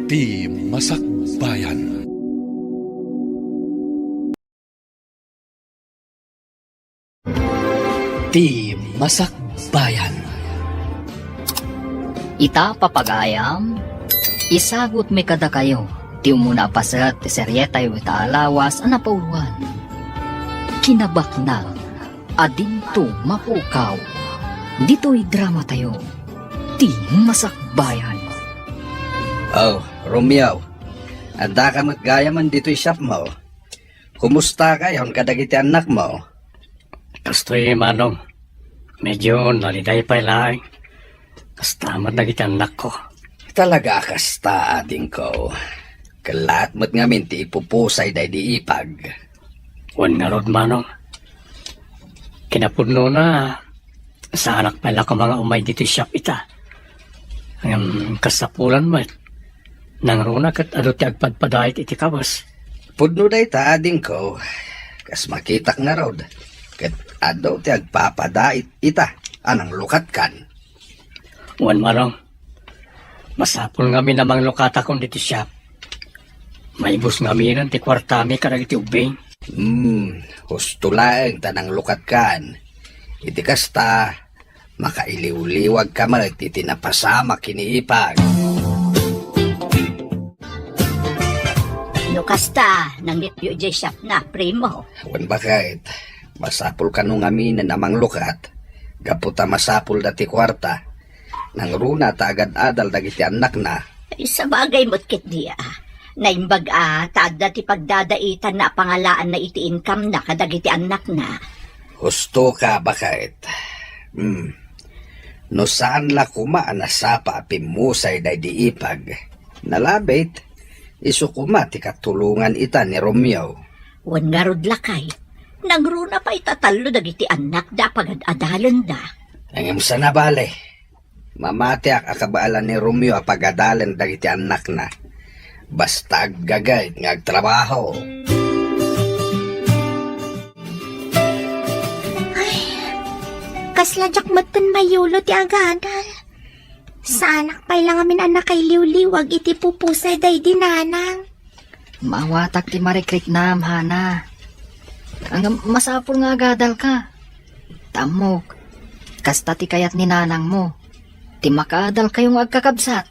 Ti Masakbayan. Ti Masakbayan. Ita papagayam, isagot mi kada kayo, ti umuna pasat ti seryetay wita alawas anapauluan. Kinabak na, adinto mapukaw, dito'y drama tayo, ti Masakbayan. Oh, Romeo. Anda ka matgayaman dito'y shop mo. Kumusta ka yung kadagiti anak mo? Kastoy manong, medyo naliday pa lang. Kastamat na kita anak ko. Talaga kasta ading ko. Kalat mo't nga minti ipupusay day di ipag. Wan nga rod manong. Kinapudno na sa anak pala ko mga umay dito shop ita. Ang kasapulan mo nang runa kat ado ti agpadpadayit iti kawas. Pudno day ta ading ko. Kas makitak nga rod. Kat ado ti agpapadait ita. Anang lukat kan. Wan manong. Masapul nga namang lukata kong dito shop. May bus nga minan ti kwartami karag iti ubing. Husto lang tanang lukat kan. Iti kasta, makailiw-liwag ka man iti tinapasama kiniipag. Kasta, nang lityo jay shop na, primo. Wan bakit, masapul ka nung aminin amang lukat. Gaputa masapul dati kwarta. Nang runa ta agad-adal dagiti anak na. Ay, sa bagay mo't kit diya. Naimbag taad dati pagdadaitan na pangalaan na iti income na kadagiti anak na. Husto ka bakit? No saan la kuma nasapa pimusay day di ipag. Nalabit, isukuma ti katulungan ita ni Romeo. Wan nga rod lakay. Nangruna pa itatalo dagiti anak da pagad-adalan da. Ang sa nabale, mamatiak akabaalan ni Romeo apagadalan dagiti anak na. Basta gagay nga agtrabaho. Kasladyak matan mayulo ti agadal. Sa anak pa'y lang amin anak kay liwliwag iti pupusay day dinanang. Mawatak ti marikrik nam, Hana. Ang masapul nga agadal ka. Tamok, kasta ti kayat ni nanang mo. Ti makaadal kayong agkakabsat.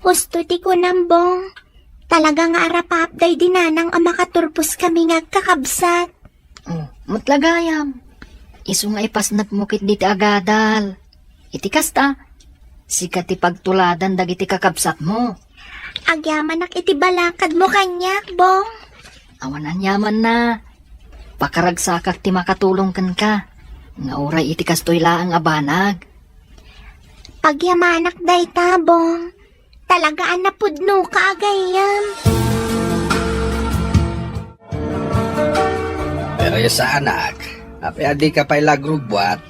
Husto ti ko nambong. Talaga nga arapap day dinanang ang makaturpos kami nga kakabsat. Oh, matlagayam. Isu nga ipasnap mo kit diti agadal. Iti kasta, sikat ti pagtuladan dagiti kakabsat mo. Agyaman ak iti balakad mo kanyak, bong. Awanan yaman na. Pakaragsakak ti makatulong kan ka. Nga oray iti kastoy laang abanag. Pagyamanak day tabong. Talagaan na pudno ka agayam. Pero sa anak, api adi ka pa'y lagrubwat,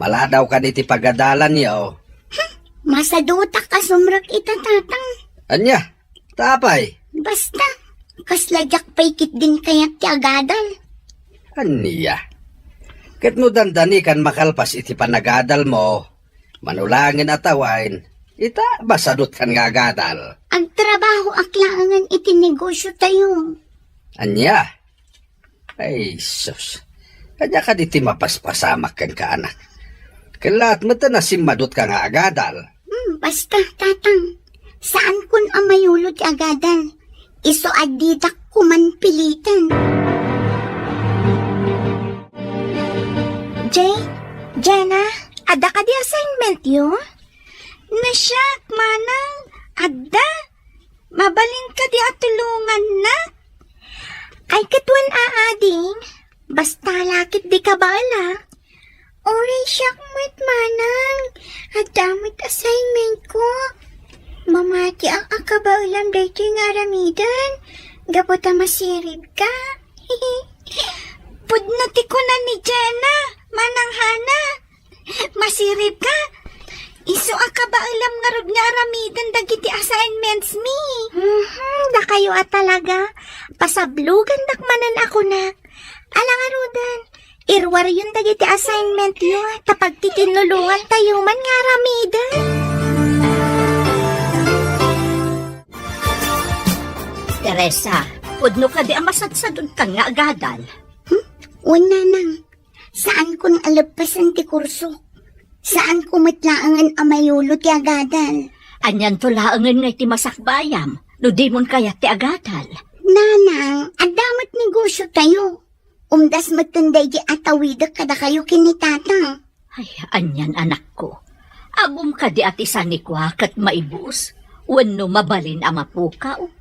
maladaw ka diti pagadalan niyo. Masadutak ka sumrak ita tatang. Anya, tapay. Basta, kasladyak paikit din kayat ti agadal. Aniya. Kat mo dandani kan makalpas iti panagadal mo, manulangin at awain, ita basadot kan nga agadal. Ang trabaho aklangan iti negosyo tayo. Anya? Ay, sus. Kanya ka diti mapaspasamak kan ka anak. Kalat mo na simadot ka nga agadal. Basta, tatang. Saan kun amayulot agadal? Iso adidak kuman pilitan. Jenna, ada ka di assignment yun? Nasyak, manang. Adda. Mabalin ka di atulungan na. Ay katwan aading. Basta lakit di ka bala. Oray siyak mo't manang. Adamit assignment ko. Mamati ang akabaulam dito nga ramidan. Gaputa masirib ka. Pudnati ko na ni Jenna. Manang Hana. Masirip ka. Isu akabaulam nga rod nga ramidan dagiti assignments mi. Da kayo talaga. Pasablugan dakmanan ako na. Alang arudan. Irwar yun dagiti assignment yun. Tapag titinulungan tayo man nga ramidan. Teresa, pudno ka di amasad-sadod ka nga agadal. Una nang, saan kong alapasan ti kurso? Saan ko matlaangan amayulo ti agadal? Anyan tulaangan nga iti masakbayam, no di mon kaya ti agadal. Nanang, adamat negosyo tayo. Umdas matunday di atawidak kada kayo kinitatang. Ay, anyan anak ko. Abom ka di ati sanikwa kat maibus, wano mabalin ang mapukaw.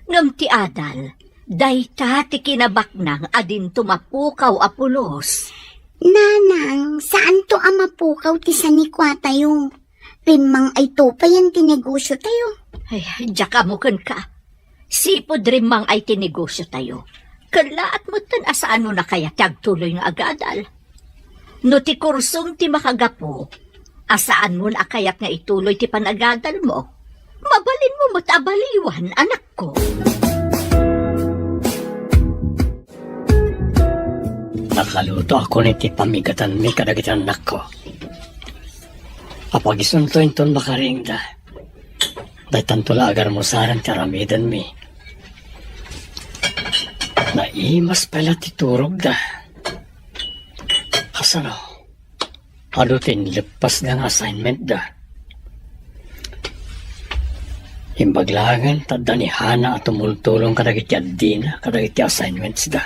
Ngam ti adal, dayta ti kinabaknang adin tumapukaw apulos. Nanang, saan to amapukaw ti sanikwa tayo? Rimang ay to pa yan tinegosyo tayo. Ay, diyak amukan ka. Sipod rimang ay tinegosyo tayo. Kalaat mo tan asaano na kaya tagtuloy nga agadal. No ti kursong ti makagapo, asaan mo na kayat nga ituloy ti panagadal mo? Mabalin mo mo't abaliwan, anak ko. Nakaluto ako ni ti pamigatan mi kadagiti anak ko. Apag isuntoin ton makaringda. Day tantula agar mo sarang karamidan mi. Naimas pala ti turog da. Kasano? Ano tinlipas ng assignment da. Imbaglagan tadda ni Hana at tumultulong kadagiti adina kadagiti assignments da.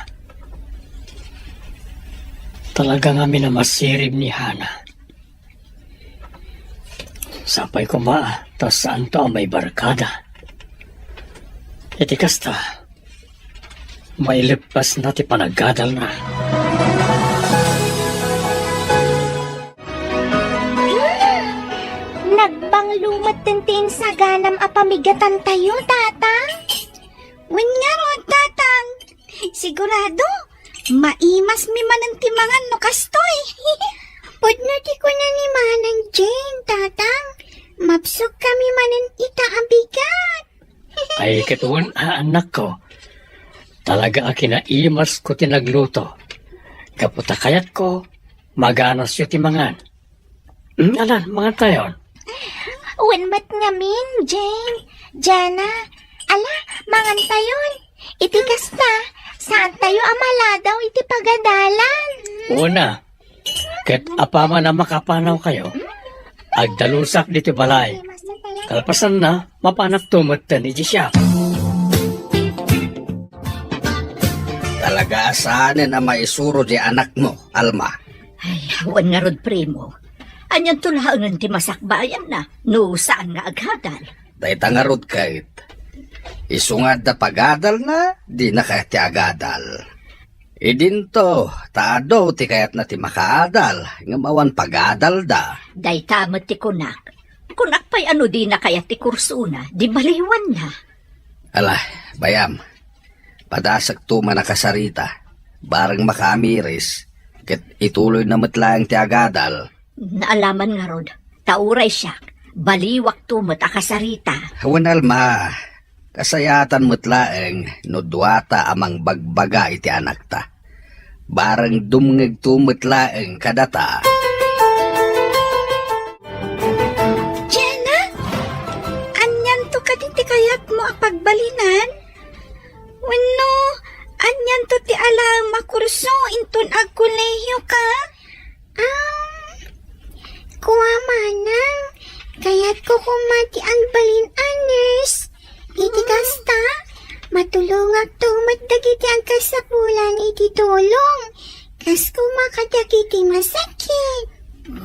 Talaga nga minamasirib ni Hana. Sapay ko tas saan to ang may barkada. Iti kasta, may lipas na ti panagadal na. Nagbanglumat tintin sa ganam apamigatan tayo, tatang. Wen nga ro, tatang. Sigurado, maimas mi manang timangan no kastoy. Pudno ti ko na ni Manang Jane, tatang. Mapsog kami manan ita abigat. Ay katuwan anak ko. Talaga akinaimas ko tinagluto. Kaputa kayat ko, maganas yu timangan. Alan, mga tayon. Wenmat ngamin, Jane. Jana, ala, mangan tayon. Iti kasta, saan tayo amaladaw iti pagadalan? Una, ket apama na makapanaw kayo, agdalusak dito balay. Kalpasan na, mapanak tumot ni siya. Talaga saanin ang maisuro di anak mo, Alma. Ay, wan nga rod primo. Anyan tulaangan ti masakbayan na, no saan nga agadal. Day tangarod kahit. Isungad na pagadal na, di na kaya ti agadal. Idinto, taado ti kayat na ti makaadal, nga mawan pagadal da. Day tamat ti kunak. Kunak pa'y ano di na kaya ti kursuna, di baliwan na. Alah, bayam, padasak tuman na kasarita, barang makamiris, ket ituloy na matlang ti agadal. Naalaman nga rod, tauray siya, baliwak tumot akasarita. Hawan Alma, kasayatan matlaeng no duwata amang bagbaga iti anak ta. Barang dumngeg tumatlaeng kadata. Jenna, anyan to kaditi kayat mo apagbalinan? Wano, anyan to ti alang makurso intun agkuleyo ka? Kuha manang, kaya't ko kumati ang balin anes. Iti kasta, matulungak tumat dagiti ang kasapulan iti tulong. Kas kumakadagiti masakit.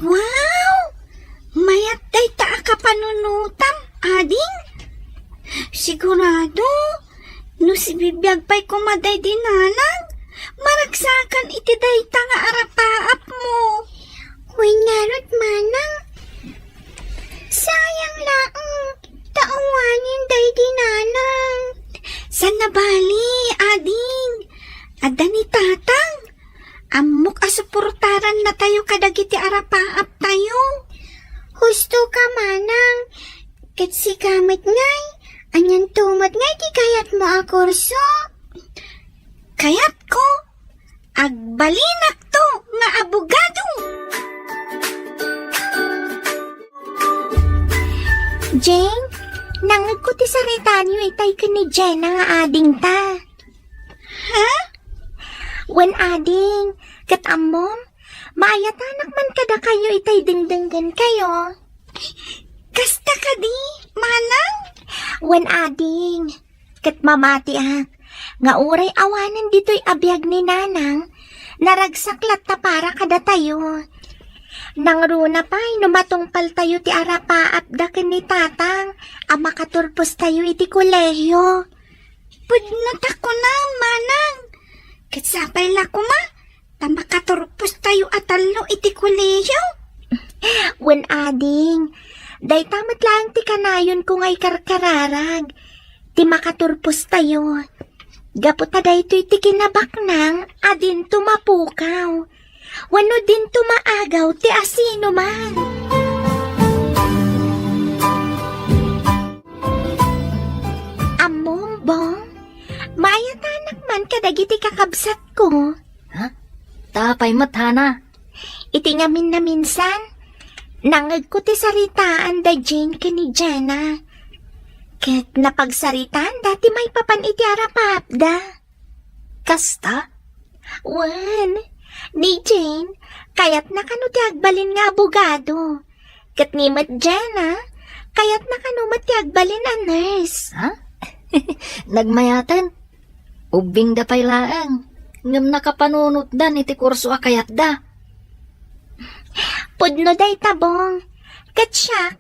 Wow! Mayat day ta ka panunutam, ading? Sigurado, no si bibiyag pa'y kumaday din nanang, maragsakan iti day ta nga arapaap mo. Winarot manang. Sayang laang, tauwanin day dinanang. San nabali, ading? Adda ni tatang. Amok asuportaran na tayo kadagiti arapaap tayo. Husto ka manang. Ket si kamit ngay, anyan tumat ngay di kayat mo akurso. Kayat ko, agbalinak to nga abogado. Jane, Nangag ko ti sarita niyo itay ka ni Jenna nga ading ta. Ha? Wen ading, katamom, maayatanak man kada kayo itay dingdinggan kayo. Kasta ka di, manang? Wen ading, kat mamati nga uray awanan dito'y abiyag ni nanang, naragsaklat ta para kada tayo. Nang runa pa'y numatungpal tayo ti arapaap da ni tatang, ama katurpos tayo iti kolehiyo. Pudnot ako na, manang. Katsapay la ko ma, tamakaturpos tayo atalo iti kolehiyo. Wen ading, day tamat lang ti kanayon ko ngay karkararag, ti makaturpos tayo. Gaputa day to'y ti kinabaknang, adin tumapukaw. Wano din tumaagaw ti asino man. Among bong, mayatanak man kadagiti kakabsat ko. Tapay matana. Iti ngamin na minsan, nangag ko ti saritaan da Jane ka ni Jenna. Ket napagsaritaan dati may papan iti arapapda. Kasta? Wan, ni Jane, kayat nakano ti agbalin nga abogado. Ket ni Mat Jenna, kayat nakano ti agbalin a nurse. Ha? Nagmayatan. Ubing da pay laang. Ngam nakapanunot da iti kurso akayat da. Pudno day tabong. Ket siya,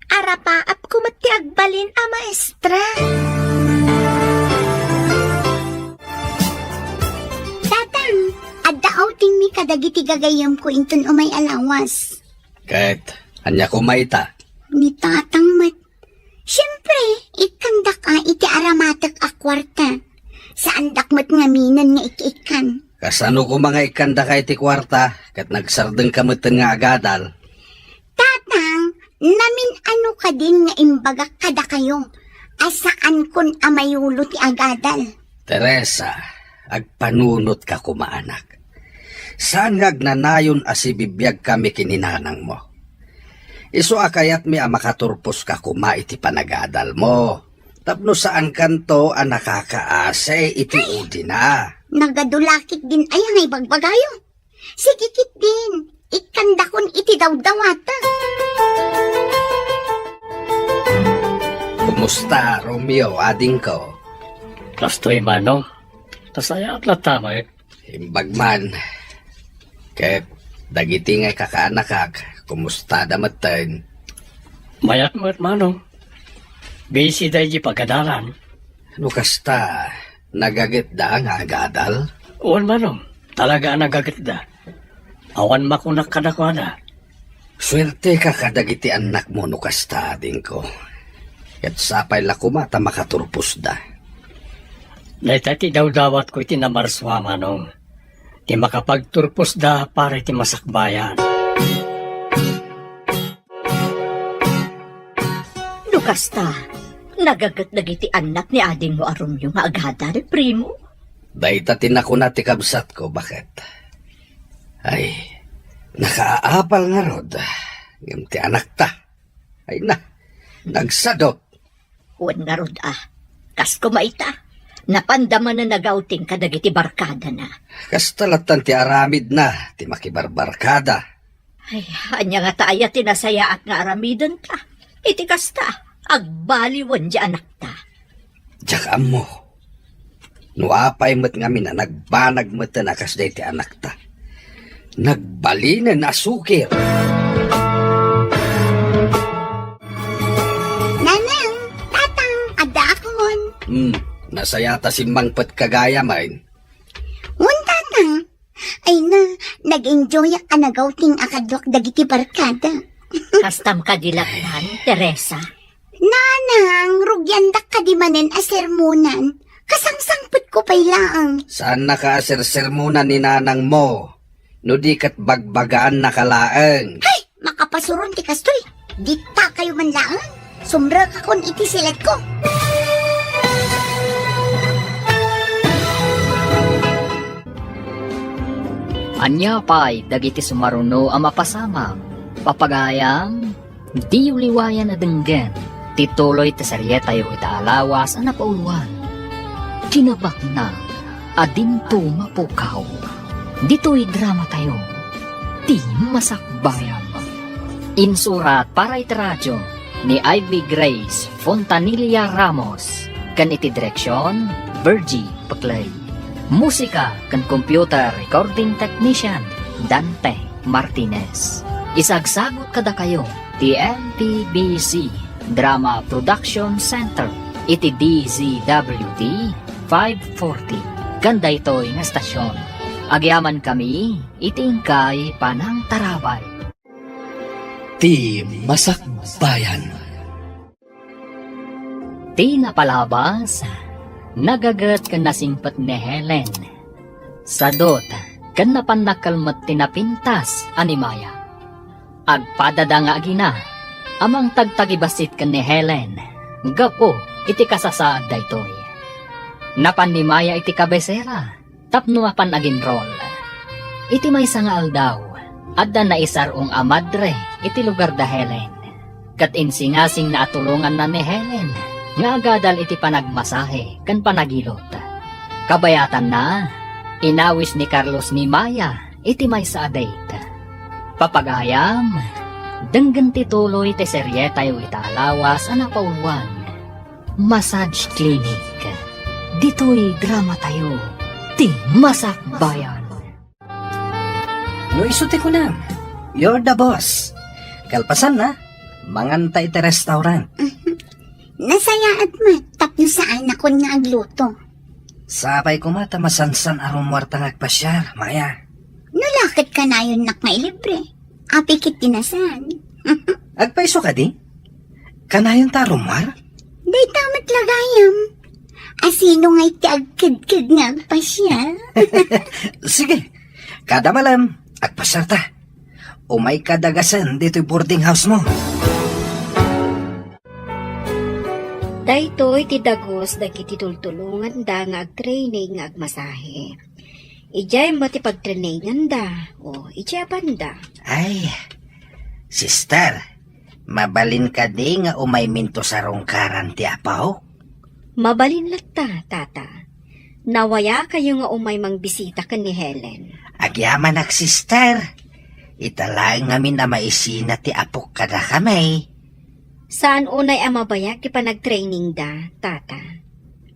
arapaap kumati agbalin a maestra. Tatang, adda outing mi kadagiti gagayam ko inton umay alawas. Kahit, anya kumaita. Ni tatang mat. Siyempre, ikandak iti aramatak a kwarta. Saan dakmat nga minan nga ikiikan. Kasano ko mga ikanda kay ti kwarta, kat nagsardeng kamutan nga agadal. Tatang, namin ano ka din nga imbaga kada kayo. Asaan kun amayulo ti agadal. Teresa, agpanunot ka kumaanak. Saan ngagnanayon asibibiyag kami kininanang mo? Iso akayat mi makaturpos ka kuma iti panagadal mo. Tapno saan kanto ang nakakaase iti udi na. Nagadulakit din ay ang ibagbagayo. Sigikit din, ikandakon iti dawdawata. Kumusta, Romeo, ading ko? Kastoy manong. Tasaya at latama Himbagman. Ket, dagiti ngay kakaanakak, kumusta damatan? Mayat mo at manong. Busy day di pagkadalan. Ano kasta, nagagit da nga agadal? Uwan manong. Talaga nagagit da. Awan makunak kadakwana. Swerte ka kadagiti anak mo no kasta ading ko. Ket sapay la kumata makaturpos da. Naitati daw dawat ko iti namarswa manong. Ti makapagturpos da para iti masakbayan. Lukasta, nagagat dagiti anak ni ading mo arum yung agadal, primo. Dahita tinako na ti kabsat ko, bakit? Ay, nakaapal nga rod. Yung ti anak ta. Ay na, nagsadot. Uwan nga rod kas kumaita. Napandaman na nagauting kadagiti barkada na. Kastalatan ti aramid na, ti makibarbarkada. Ay, anya nga taaya tinasaya at nga aramidan ka. Iti kasta, agbaliwan di anak ta. Diyak mo. Nuapay mo't ngami na nagbanag mo't na kasday ti anak ta. Nagbalinan asukir. Nanang, tatang, adda akon. Nasayata si Mangpet kagaya main. Un tatang, ay na, nag-enjoy ang anagauting akadwak dagiti barkada. Kastam kadilatan, Teresa. Nanang, rugyandak ka di manen a sermonan. Kasangsangput ko pa'y laang. Saan nakasersermunan ni nanang mo? No di kat bagbagaan nakalaang. Ay, makapasuron ti kastoy. Dita kayo man laang. Sumbra ka kon iti silat ko. Anya pay dagiti sumaruno ang mapasama. Papagayam, di uliwayan na denggen. Tituloy ti serye tayo itaalawas ang napauluan. Kinabak na, adinto mapukaw. Dito'y drama tayo, ti masakbayan. Insurat para itiradyo ni Ivy Grace Fontanilla Ramos. Kan iti direksyon, Virgie Paclay. Musika kan computer recording technician, Dante Martinez. Isagsagot kada kayo, ti MPBC Drama Production Center, iti DZWT 540. Ganda ito'y nga stasyon. Agyaman kami, itingkay panang tarabay. Ti Masakbayan. Ti napalabas, nagagat kan nasingpat ni Helen. Sadot, kan napanakalmat tinapintas animaya. Agpadada nga agina, amang tagtagibasit kan ni Helen. Gapo, iti kasasaad daytoy. Napan ni Maya iti kabesera, tapno mapan agin rol. Iti may sangaal daw, adda na isarong amadre iti lugar da Helen. Kat insingasing na atulungan na ni Helen, nga agadal iti panagmasahe kan panagilot. Kabayatan na, inawis ni Carlos ni Maya iti may sa date. Papagayam, denggan tituloy ti serye tayo itaalawas ang napauluan. Massage Clinic. Dito'y drama tayo, ti masakbayan. No isuti ko na. You're the boss. Kalpasan na, manganta iti restaurant. Nasayaat mo, tapno saan ako nga agluto. Sapay ko mata masansan arong muartang agpasyar, Maya. Nalakit ka na yun nak mailibre. Apikit tinasan. Agpaiso ka di? Kanayon ta rumar? Day tamat lagayam. Asino nga'y ti agkid-kid nga agpasyal. Sige, kada malam, agpasyar ta. Umay kadagasan dito'y boarding house mo. Daytoy ti dagos dagiti tultulungan da nga ag-training nga agmasahe. Ijay mo ti pag-trainingan da, o ijay banda. Ay, sister, mabalin ka di nga umay minto sa rongkaran ti apaw? Mabalin latta, tata. Nawaya kayo nga umay mang bisita ka ni Helen. Agyaman ak, sister. Italaang ngamin na maisina ti apok kada kamay. Saan unay ang mabayak ti panag-training da, tata?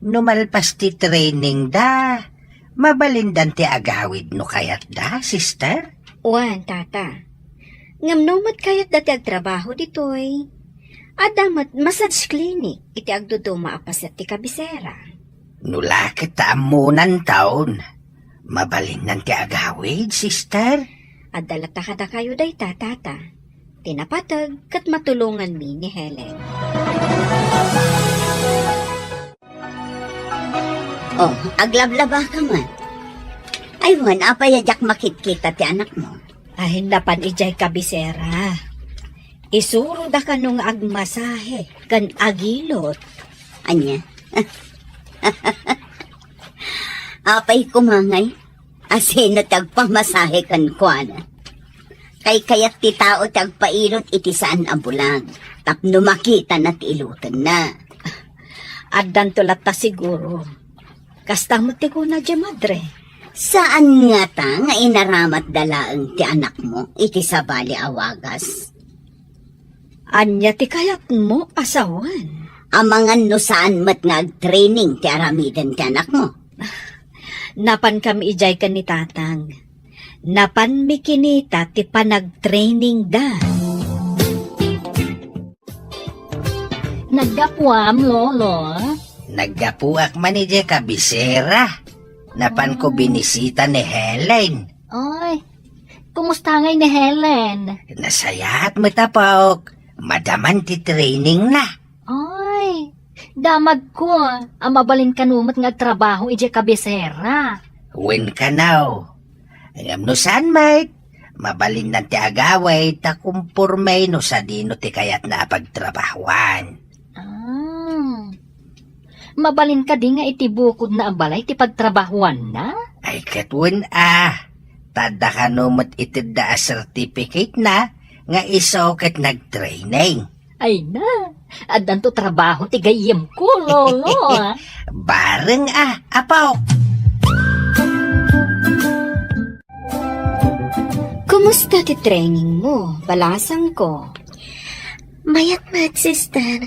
Numalpas ti training da. Mabalindan ti agawid no kayat da, sister? Uwan, tata. Ngamnomot kayat dati agtrabaho ditoy. Adamat massage clinic iti agduduma apasat ti kabisera. Nulakit ta amunan taon. Mabalindan ti agawid, sister? Adalata kada kayo day tata. Tinapatag kat matulungan mi ni Helen. Oh, aglablaba ka man. Aywan, apayadyak makitkita ti anak mo. Ahin napan ijay kabisera. Isuro da ka nung agmasahe, kan agilot. Anya? Apay kumangay, asino tagpamasahe kan kuana. Kay kayat ti tao tagpailot iti saan abulag. Tapno makita na ti ilutan na. Addan tulat ta siguro. Kasta mo ti ko na dya madre. Saan nga ta nga inaramat dalaang ti anak mo iti sabali awagas? Anya ti kayat mo asawan. Amangan no saan mat nga training ti aramidan ti anak mo. Napan kami ijay ka ni tatang. Napan mi kinita ti panag-training da. Naggapuam, lolo. Naggapuak man ni kabisera. Napan ko binisita ni Helen. Ay, kumusta ngay ni Helen? Nasayaat mo tapok. Madaman ti training na. Ay, damag ko. Ang mabalin kanumat nga trabaho ije kabisera. Win ka now. Ngam no saan, Mike? Mabalin na ti agaway, takumpurmay no sa dino ti kayat na pagtrabahuan. Mabalin ka di nga itibukod na abalay ti pagtrabahuan na? Ay katwin tada ka numot itid da certificate na, nga iso ket nag-training. Ay na, At danto trabaho ti gayem ko, lolo. Bareng apaw. Kumusta ti training mo? Balasang ko. Mayat mat, sister.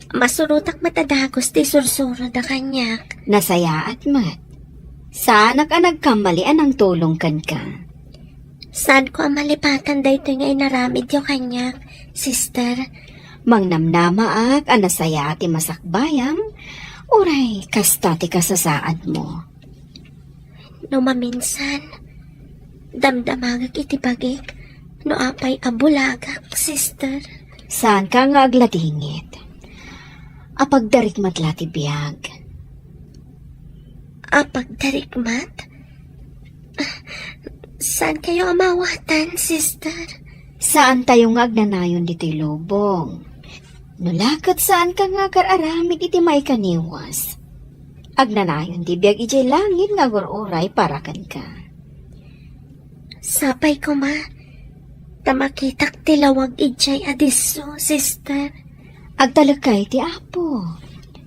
Masurutak matadagos ti sursuro da kanyak. Nasaya at mat. Saan ka nagkamalian ang tulong kan ka? Saan ko ang malipatan da ito nga inaramid yung kanyak, sister? Mangnamnama ak anasaya ti masakbayam, uray kasta ti kasasaad mo. No maminsan, damdamagag iti bagik, no apay abulagak, sister. Saan ka nga agladingit? Apagdarik matla ti biyag. Apagdarikmat? Saan kayo amawatan, sister? Saan tayo nga agnanayon dito'y lubong? Nulakat saan ka nga kararamid iti may kaniwas? Agnanayon di biyag ijay langit nga gururay para kan ka. Sapay ko ma, tamakitak tilawag ijay adiso, sister. Agtalakay ti apo.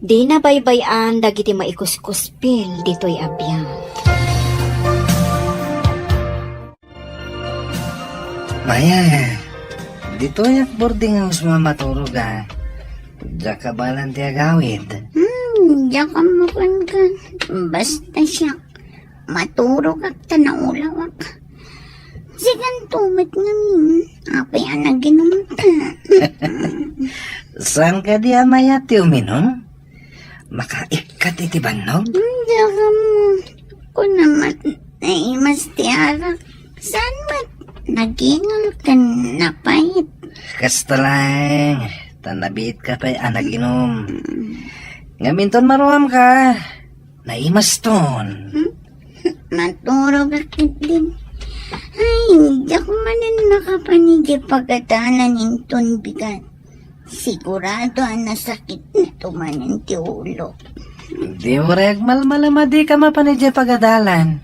Di na baybayan dagiti maikuskuspil dito'y abyan. Maya, dito yung boarding house mo maturog Diyan ka balang ti agawid. Diyan ka mo kan. Basta siya. Maturog at tanaulawak. Sigan tumit ngamin. Apay ang naginumta. Saan ka di amaya ti uminom? Makaikat iti banog? Diyan ka mo. Kung naman ay mas tiarak. Saan mat? Nagingal ka napait. Kasta lang. Tanabit ka pa'y anaginom. Ngaminton maruam ka. Naimaston. Maturog akit din. Ay, hindi ako manin nakapanigay pagkatanan inton bigat. Sigurado ang nasakit na tumanin ti ulo. Di mo reg malmalamadi ka mapanidya pagadalan.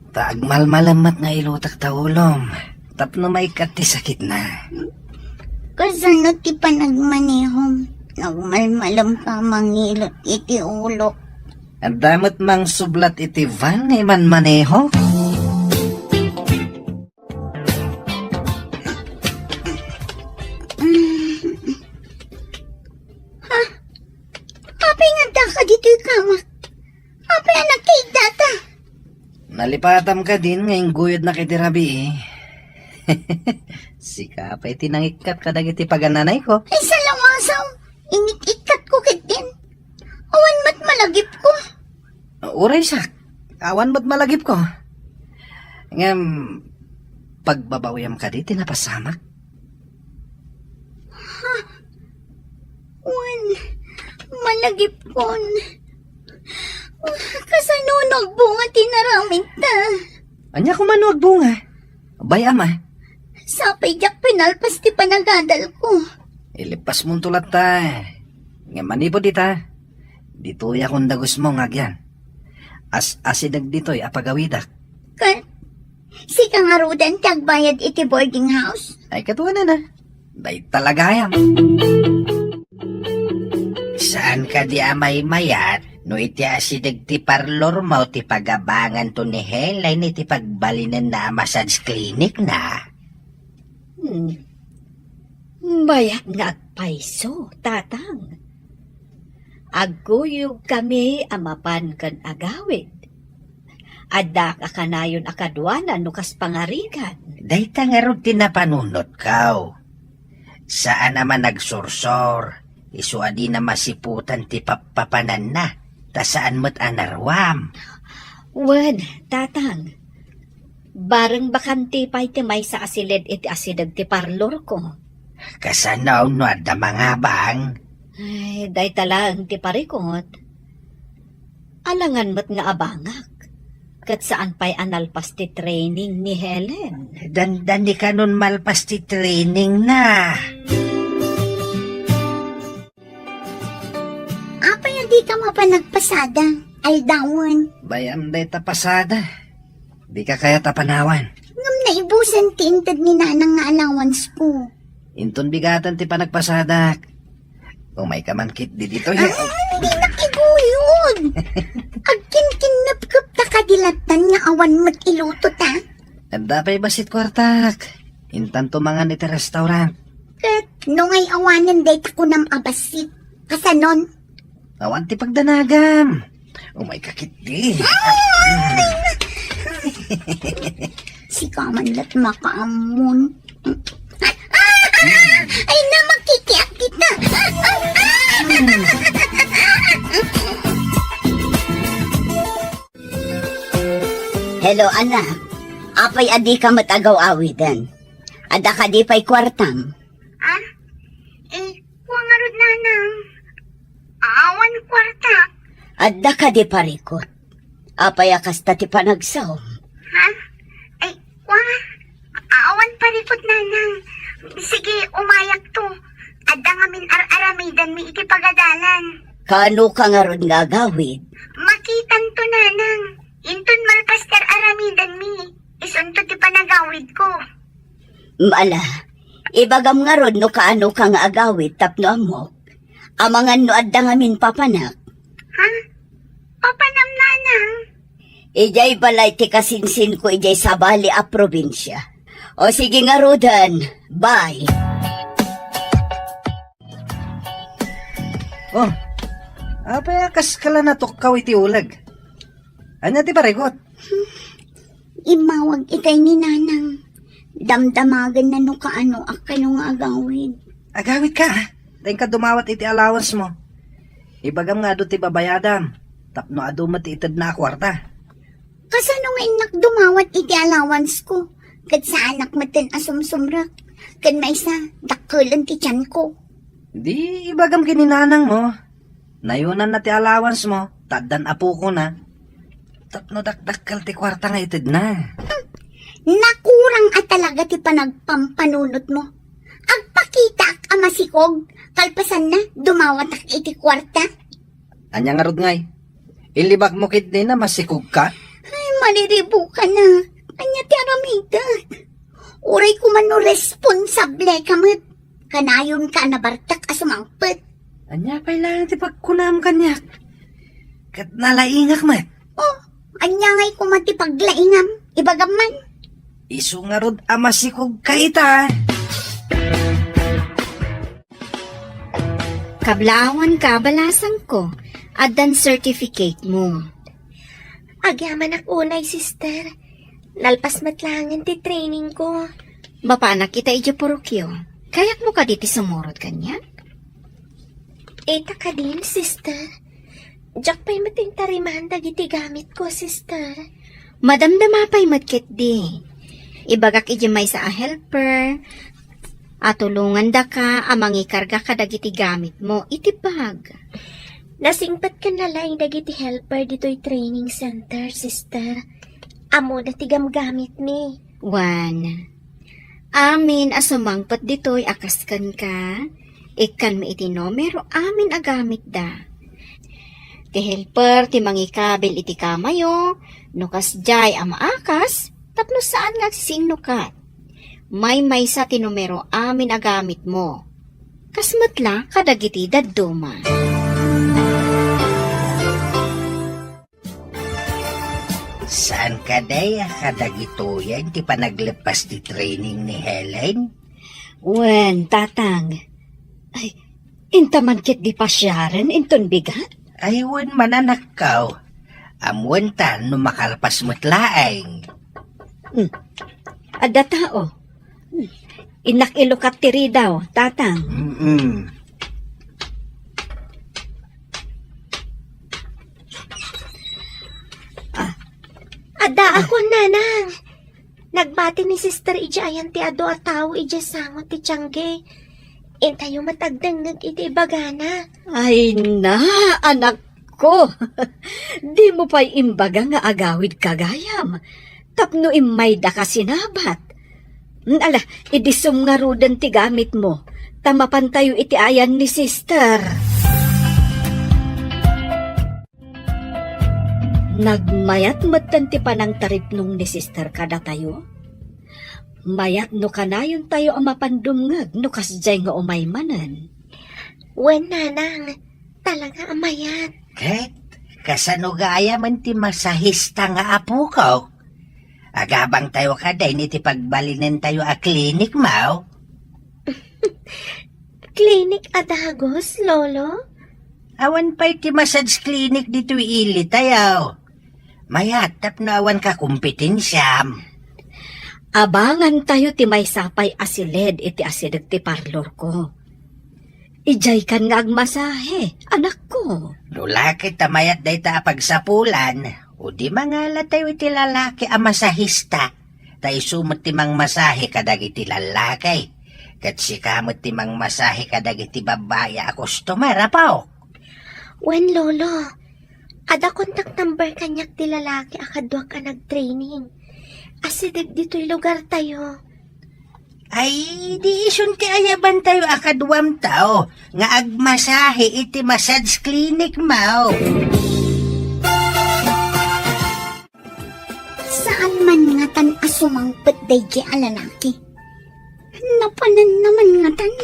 Taagmalmalamat nga ilutak taulom. Tapno may kati sakit na. Kasano ti panagmanihom? Nagmalmalam ka mangilot iti ulo. Ang damot mang sublat iti van iman maneho. Apay nga da ka dito ikamak. Apay anak kay data. Nalipatam ka din ngayong guyod na kitirabi eh. Sika pa'y tinangikat ka dagiti pagananay ko. Ay salawasaw. Inikikat ko kit din. Awan mat malagip ko. Uray sak, awan mo't malagip ko. Ngam, pagbabawiyam ka di, tinapasamak. Awan, malagip kon. Kasanunog bunga tinaramit ta. Anya ko manuag bunga. Bayam Sapay jak pinalpas ti panagadal ko. ilipas mong tulat ta. Nga manipod dita. Dito'y akong dagos mo ngagyan. Asidag dito'y apagawidak. Kan, si kangarudan tagbayad iti boarding house. Ay katuwa na. Day talagayam. Saan ka di amay mayat? No iti asidag ti parlor mo ti pagabangan to ni Helay ni ti pagbalinan na massage clinic na. Bayat nga agpaiso, tatang. Aguyog kami amapan kan agawid. Adda ka kanayon akadwana no kas pangarigan. Day tangarod tinapanunot kaw. Saan naman nagsursor? Isuadi na masiputan ti papapanan na. Ta saan mo't anarwam? Wen, tatang. Bareng bakanti pa iti may sa asilid iti asidag ti parlor ko. Kasanaw no adda mga bang? Ay, day talang ti parikot. Alangan mo't nga abangak. Kat saan pa'y analpas ti training ni Helen. Dandan di ka nun malpas ti training na. Apay di ka mapanagpasada. Ay dawon. Bayam day tapasada. Di ka kaya tapanawan. Ngam naibusan ti intad ni nanang nga allowance ko. Inton bigatan ti panagpasadak. Umay ka man kit di dito. Hindi nakiguyod. Agkin-kinap-kup ta kadilatan nga awan mo't iluto ta. Anda pa'y basit kwartak. Intan tumangan iti restaurant. Kat nung ay awanan day ko nam abasit. Kasanon? Awan ti pagdanagam. Umay ka kit di. Si kamanlat makaamon. Ay na makikiyak kita. Hello, anak. Apay adi ka matagaw awidan. Ada ka di pa'y kwartam. Wangarod nanang. Awan kwarta. Ada ka di parikot. Apay akas ti panagsaw. Awan parikot nanang. Sige, umayak to. Adda ngamin ar-aramidan mi iti pagadalan. Kano ka nga ron nga gawid? Makitan to nanang. Intun malpaster aramidan mi. Isunto ti panagawid ko. Mala, ibagam nga ron no kaano ka nga agawid tapno amok. Amangan no adda ngamin papanak. Papanam nanang. Ijay balay ti kasinsin ko ijay sa bali a probinsya. O sige nga rodan, bye. Oh, apay akas kala na tukkaw iti ulag. Anya ti parikot? Imawag itay ni nanang. Damdamagan na no kaano akayo nga agawid. Agawid ka, ha? Dahil ka dumawat iti allowance mo. Ibagam nga do ti babayadam. Tapno adumat ti itad na kwarta. Kasano nga inak dumawat iti allowance ko? Kad sa anak matin asumsumrak. Kad may isa, dakkulan ti tiyan ko. Di ibagam kininanang mo. Nayunan na ti allowance mo. Taddan apo ko na. Tapno dakdakkel ti kwarta nga itad na. Nakurang at talaga ti panagpampanunot mo. Agpakita ak amasikog. Kalpasan na, dumawat ak iti kwarta. Anya nga rod ngay. Ilibak mo kit na masikog ka. Ay, maliribo ka na. Anya ti aramida. Uray ko man no responsable kamat. Kanayon ka na bartak asumangpet. Anya pa'y lang ti pagkunam kanyak. Kat nalaingak mat. Oh, anya ngay ko mati paglaingam. Ibagaman. Isu nga rod amasikog ka ita. Kablawan ka, balasan ko. Adan certificate mo. Agyaman ak unay, sister. Nalpas matlangan ti training ko. Bapanak kita ija porokyo. Kayak mo ka diti sumurot kanya? Eta ka din, sister. Diyak pa'y matintariman dagiti gamit ko, sister. Madamdama pa'y matkit di. Ibagak ija may sa a helper. Atulungan da ka, amang ikarga ka dagiti gamit mo, itibag. Nasingpat ka na lang dagiti helper dito'y training center, sister. Amo na tigam gamit mi. Wan. Amin asumangpat dito'y akaskan ka. Ikan mi iti numero, amin agamit da. Ti helper, ti mangikabil iti kamayo, nukas jay amaakas, tapno saan nga sinukat. May sa ti numero amin agamit mo. Kasmatla kadagiti dadduma. Saan ka daya kadagituyan ti panaglepas ti training ni Helen? Wen, tatang. Ay, intaman kit di pasyaren, inton bigat. Aywan mananakaw. Amuan ta no makalpas mo't laeng. Adda tao. Inak ilukat tiri daw, tatang. Ada ako, nanang. Nagbati ni sister ija ayan ti ado at tao ija sangot ti tiyangge. Intayo matagdangag iti ibagana. Ay na, anak ko. Di mo pa'y imbaga nga agawid kagayam. Tapno imay da ka sinabat. Ala, idisum nga rudan ti gamit mo. Tamapan tayo iti ayan ni sister. Nagmayat matan ti panang taripnong ni sister kada tayo. Mayat no kanayon tayo ang mapandumngag no kasjay nga umaymanan. Wen, nanang. Talaga amayat. Ket, kasanugaya man ti masahista nga apo ko. Agabang tayo kaday ni ti pagbalinin tayo a klinik, Mau. Klinik adagos, lolo? Awan pa'y ti massage clinic dito ili tayo. Mayatap na awan ka kumpetensyam. Abangan tayo ti may sapay asiled iti asideg ti parlor ko. Ijay kan nga agmasahe, anak ko. Lulaki tamayat day ta pagsapulan. O di mangala tayo iti lalaki a masahista. Tayo sumot ti mang masahe kadag iti lalaki. Kat si kamot ti mang masahe kadag iti babaya a customer, apaw. Wen, lolo. Ada contact number kanyak ti lalaki akadwa ka nag-training. Asideg dito'y lugar tayo. Ay, di isun ti ayaban tayo akadwam tao. Nga agmasahe iti massage clinic, Mau. Saan man nga tan asumangpet day di alalaki? Napanan naman nga tan.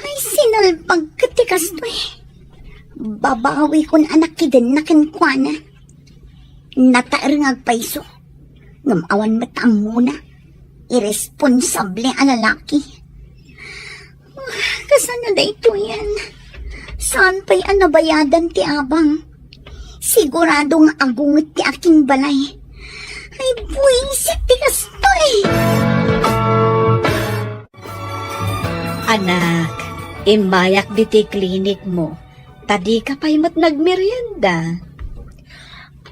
Ay, sinalpag katikas to eh. Babawi kon anak kiden na kinkwana. Nataer nga paiso. Ngamawan matang muna. Irresponsable ang lalaki. Kasano na ito yan? Saan pa'y anabayadan ti abang? Siguradong agungit ti aking balay. Ay, buwisit ti kasto eh. Anak, imayak di ti klinik mo. Tadi ka pa'y mat nagmerienda.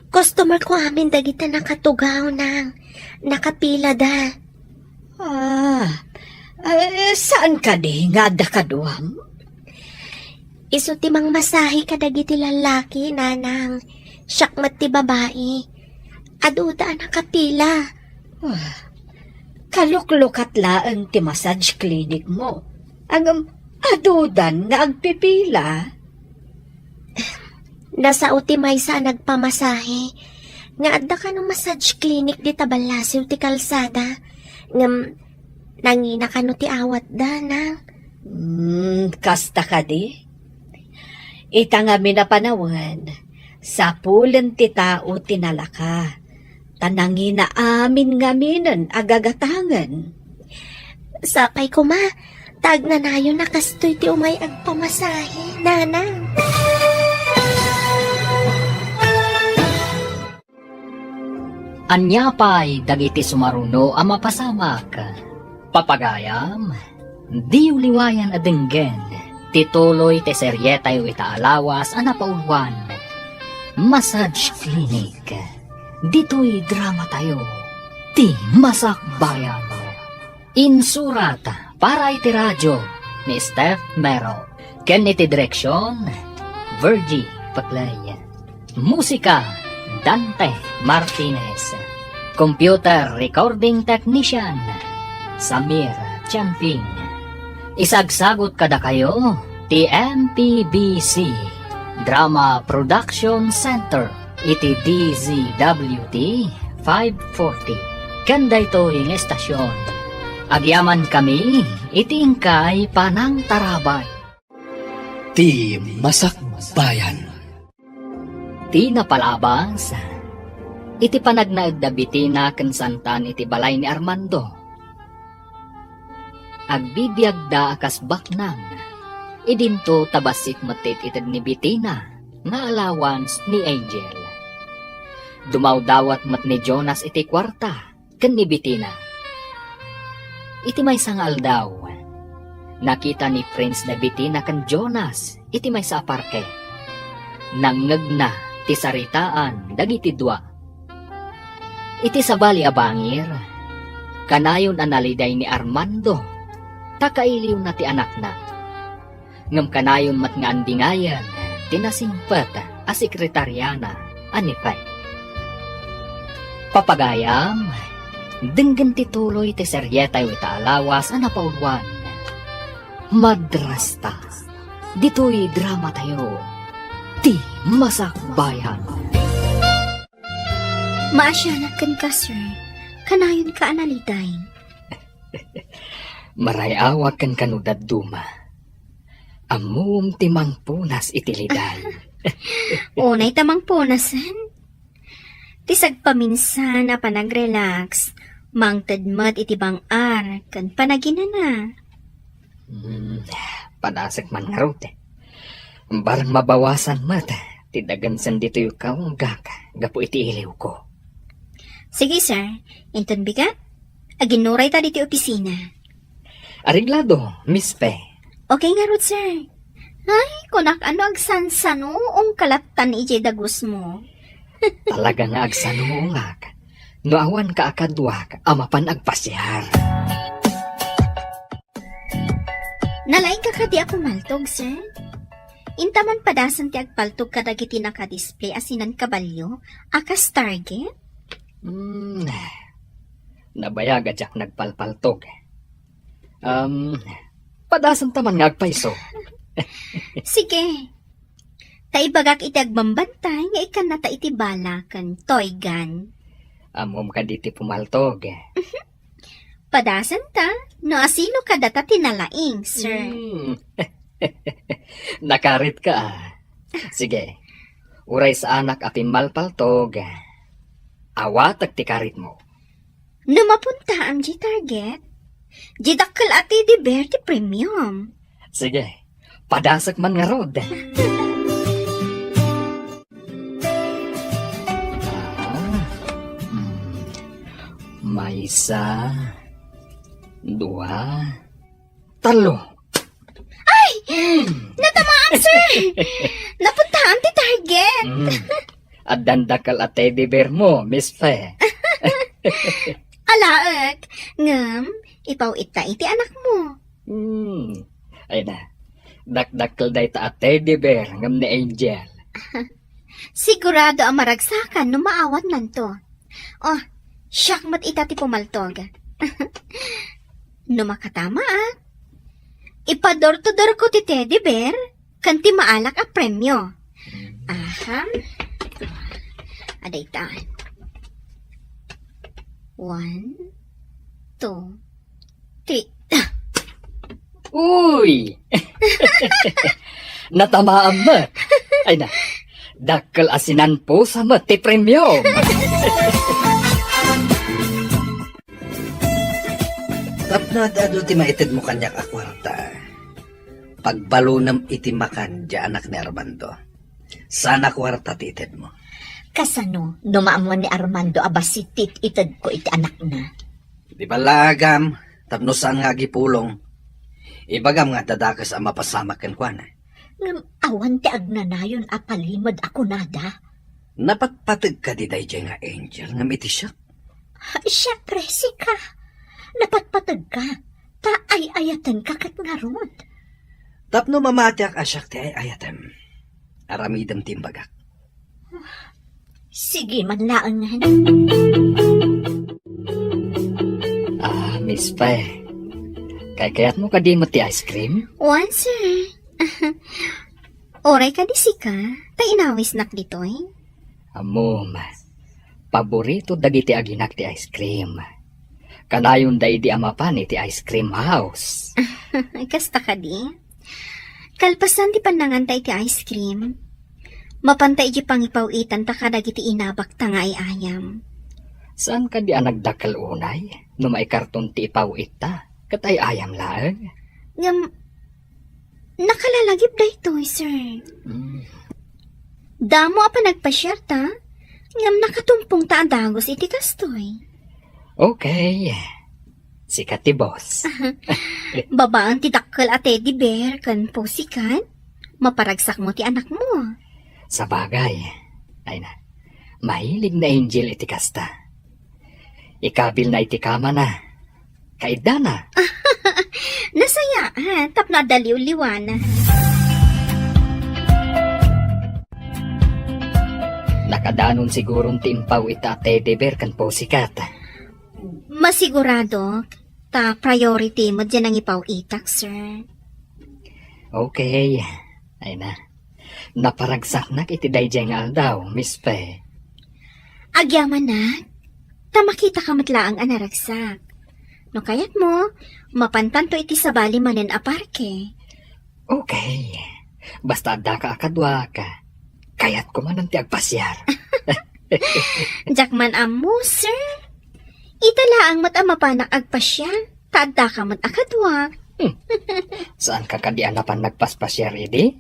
Customer ko amin dagita nakatugaw nang nakapila da. Saan ka di nga da kaduam? Iso ti mang masahe ka dagiti lalaki, nanang. Syakmat ti babae. Aduda nakapila. Kaluklukat laang ti massage clinic mo. Ang adudan nga agpipila. Nasa uti may sa nagpamasahe. Nga adda ka ng massage clinic di tabalasiw ti kalsada. Ngam nangina ka no ti awat da, nang. Kasta ka di? Ita nga minapanawan, sa pulen ti tao tinalaka. Tanangin na amin nga minan agagatangan. Sapay ko ma, tag na nayo nakastoy ti umay agpamasahe, nanang. Anyapay dagiti sumaruno ang mapasamak. Papagayam, di uliwayan adenggen, tituloy te seryetayo itaalawas anapaulwan. Massage clinic, dito'y drama tayo, ti masakbayan. Insurat para iti radyo ni Steph Mero. Ken iti direksyon, Virgie Paclay. Musika, Dante Martinez. Computer Recording Technician, Samir Champing. Isagsagot kada kayo, TMPBC Drama Production Center, iti DZWT 540. Kanda ito yung estasyon. Agyaman kami, iti ingkay Panang Tarabay. Ti Masakbayan. Ti napalabas, iti panagnaagdabiti na kansantan iti balay ni Armando. Agbibiyag da akas baknang, idinto tabasit matit itad ni Bitina, nga allowance ni Angel. Dumawdawat mat ni Jonas iti kwarta, ken ni Bitina. Iti may sangal daw, nakita ni Prince na Bitina kan Jonas, iti may sa parke. Nangngeg na, ti saritaan, dagiti dua. Iti sabali abangir, kanayon analiday ni Armando, takailiw na ti anak na. Ngam kanayon mat nga andingayan, tinasingpet a sekretaryana, anipay. Papagayam, denggan ti tuloy ti seryetay itaalawas anapaulwan. Madrasta, dito'y drama tayo, ti masakbayan. Maasyanak kan ka, sir. Kanayon ka analiday. Marayawag kan kanudad duma. Amum timang punas itiliday. Unay tamang punasan. Tisag paminsan na panag-relax, mangtadmat iti bang ar, kan panaginana. Padasag man nga ro, te. Barang mabawasan mat, tidagan san dito yung kaong gaka, gapo iti iliw ko. Sige sir, inton bigat, aginuray ta diti opisina. Ariglado, Miss Pe. Okay nga rod sir. Ay, kunak ano agsansano ong kalatan ije dagus mo. Talaga nga agsanuungak. No awan ka akadwak, amapan agpasyar. Nalaing ka kadi ako maltog, sir. Intaman padasan ti agpaltog kadagiti naka-display asinan kabalyo, akas target. Nabayaga jak nagpalpaltog. Padasan taman nga agpaiso. Sige. Taibagak iti agbambantay nga ikan nata iti balakan, toy gun. Amom ka diti pumaltog. Padasan ta, no asino ka data tinalaing, sir. Nakarit ka. Sige, uray sa anak at malpaltog. Awat at tikarit mo. Numapunta ang G-target. G-dakkel ati di Berti Premium. Sige, padasak man nga rod. May isa, dua, talo. Natamaan, sir! Napuntahan ti target. At dandakal at teddy bear mo, Miss Fe. Alaak, ngam, ipaw ita iti anak mo. Ay na, dakdakal day ta at teddy bear ngam ni Angel. Sigurado ang maragsakan no maawat nanto. Oh, siyak mat ita ti pumaltog. No makatama ipador-to-dor ko ti teddy bear, kanti maalak a premyo. Aha. Aday taan. 1, 2, 3. Uy! Natamaan mo. Ay na, dakal asinan po sa mati premium. Tapnad ado ti maitid mo kanyak akwarta. Pagbalunam iti makan di anak ni Armando. Sana kwarta ti itid mo. Kasano, numaamuan ni Armando abasitit itad ko iti anak na. Di ba lagam, tapno saan nga gipulong. Ibagam nga tadakas ang mapasamak kan kwana. Ngam awan ti agnanayon apalimod ako nada. Napatpatag ka di day nga Angel ngam iti siya. Siyempre, sika. Napatpatag ka. Taay-ayatan ka kat nga rod. Tapno mamatyak asyak ti ayatem. Aramidam timbagak. Sige, manlaangan. Miss Fe, kayat mo ka di mo ti ice cream? One, sir. Oray ka di sika, ta inawis nak ditoy. Amom, paborito dagiti aginak ti ice cream. Kanayon da idi amapan iti ice cream house. Kasta ka di. Kalpasan ti panangantay ti ice cream. Mapantay di pangipawitan ta kadagiti inabak ta nga ayam. Saan ka di nagdakal unay? No maikarton ti ipawit ta, katay ayam laang. Ngam, nakalalagip da ito, sir. Damo apa nagpa-share ta? Ngam nakatumpong ta ang dagos iti kastoy. Okay. Sikat ti boss. Babaan ti dakkel at teddy bear kan po sikat. Maparagsak mo ti anak mo. Sa bagay. Ay na. Mahilig na Angel iti kasta. Ikabil na iti kama na. Kaida na. Nasaya, tap na daliw-liwan. Nakadanon sigurong timpaw ita teddy bear kan po sikat. Masigurado, ta priority mo dyan ang ipaw-itak, sir. Okay. Ay na. Naparagsak na iti dayjay nga aldaw, Miss Fe. Agyaman na, ta makita ka matlaang anaragsak. No kayat mo, mapantanto iti sabali manen aparke. Okay. Basta da ka akadwa ka. Kaya't ko man ang tiagpasyar. Jakman amo, sir. Itala ang matamapanak agpasya. Tada ka man akadwa. Saan ka kadian na pan nagpaspasyar, edi?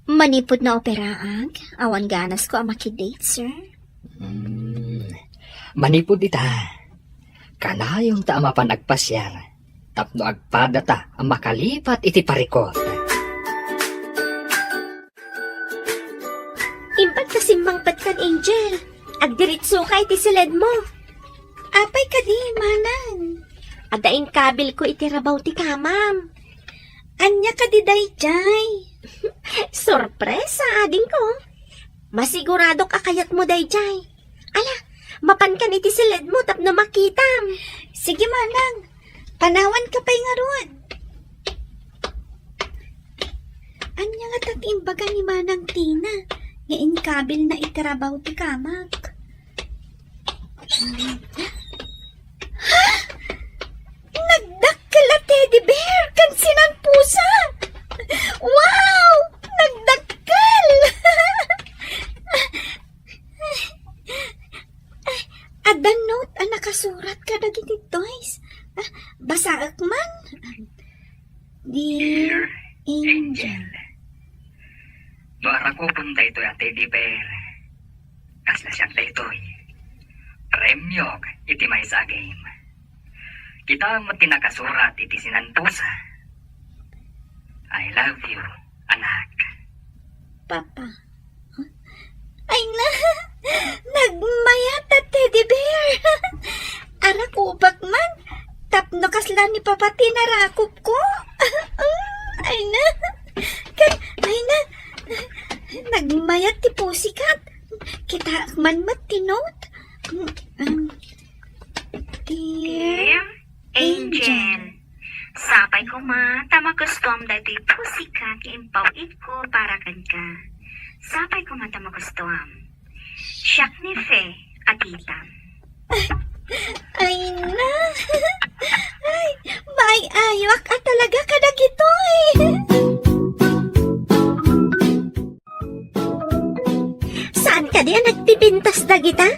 Manipod na operaag. Awan ganas ko ang makidate, sir. Manipod ita. Kanayong ta amapan agpasyar. Tapno agpadata ang makalipat iti parikot. Impag kasimbang patkan, Angel. Agdiritso ka iti silid mo. Apay ka di, manan. Adaing kabil ko iti rabaw ti kamam. Anya ka di dayjay. Sorpresa, ading ko. Masigurado ka kayat mo dayjay. Ala, mapankan iti silid mo tapno makitam. Sige, manang. Panawan ka pa'y nga ruwan. Anya nga tatimbaga ni Manang Tina. Ngayon kabil na itirabaw ti kamag. Ha? Nagdakkel a teddy bear kan sinan pusa. Wow! Nagdakkel! Adan note ang nakasurat ka dagiti toys. Basaak man. Dear Angel. Doara ko punta ito ang teddy bear. Kasla siyang ito'y. Premyo iti may sa game. Kita mo tinakasurat iti sinanpusa. I love you, anak. Papa. Ay na! Nagmayat at teddy bear! Arak ubag man! Tapno kasla ni Papa tinarakop ko! Ay na! Ay na! Nagmayat ti pusikat! Kita man matinot! Dear Angel, sapay ko ma, tamagustom dati pusikat impawid ko para kan ka. Sapay ko ma tamagustom. Siyak ni Fe, atitam. Ay na! Ay, may ayok at talaga kadagito eh! Saan ka diyan nagpipintas dagita?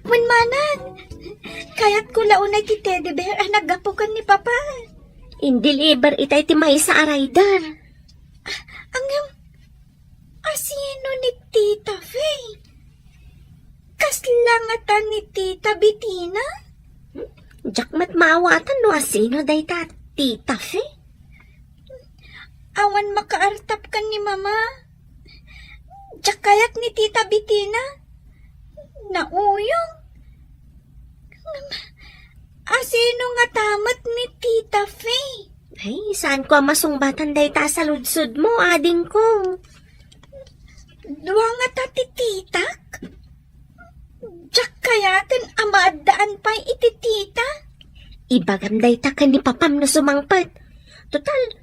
Manmanan! Kaya't ko launay ti teddy bear ang nagapukan ni Papa. Indiliber itay ti may sa araydar. Ang asino ni Tita Faye? Kaslangatan ni Tita Bettina? Jakmat maawatan no asino day ta Tita Faye? Awan makaartap ka ni Mama. Jakayat ni Tita Bettina? Nauyong? Asino nga tamat ni Tita Faye? Ay, saan ko masungbatan day ta sa ludsud mo, ading ko? Dua nga ta ti titak? Diyak kayatin amadaan pa iti tita? Ibagam day ta kan ni Papam na sumangpat. Total,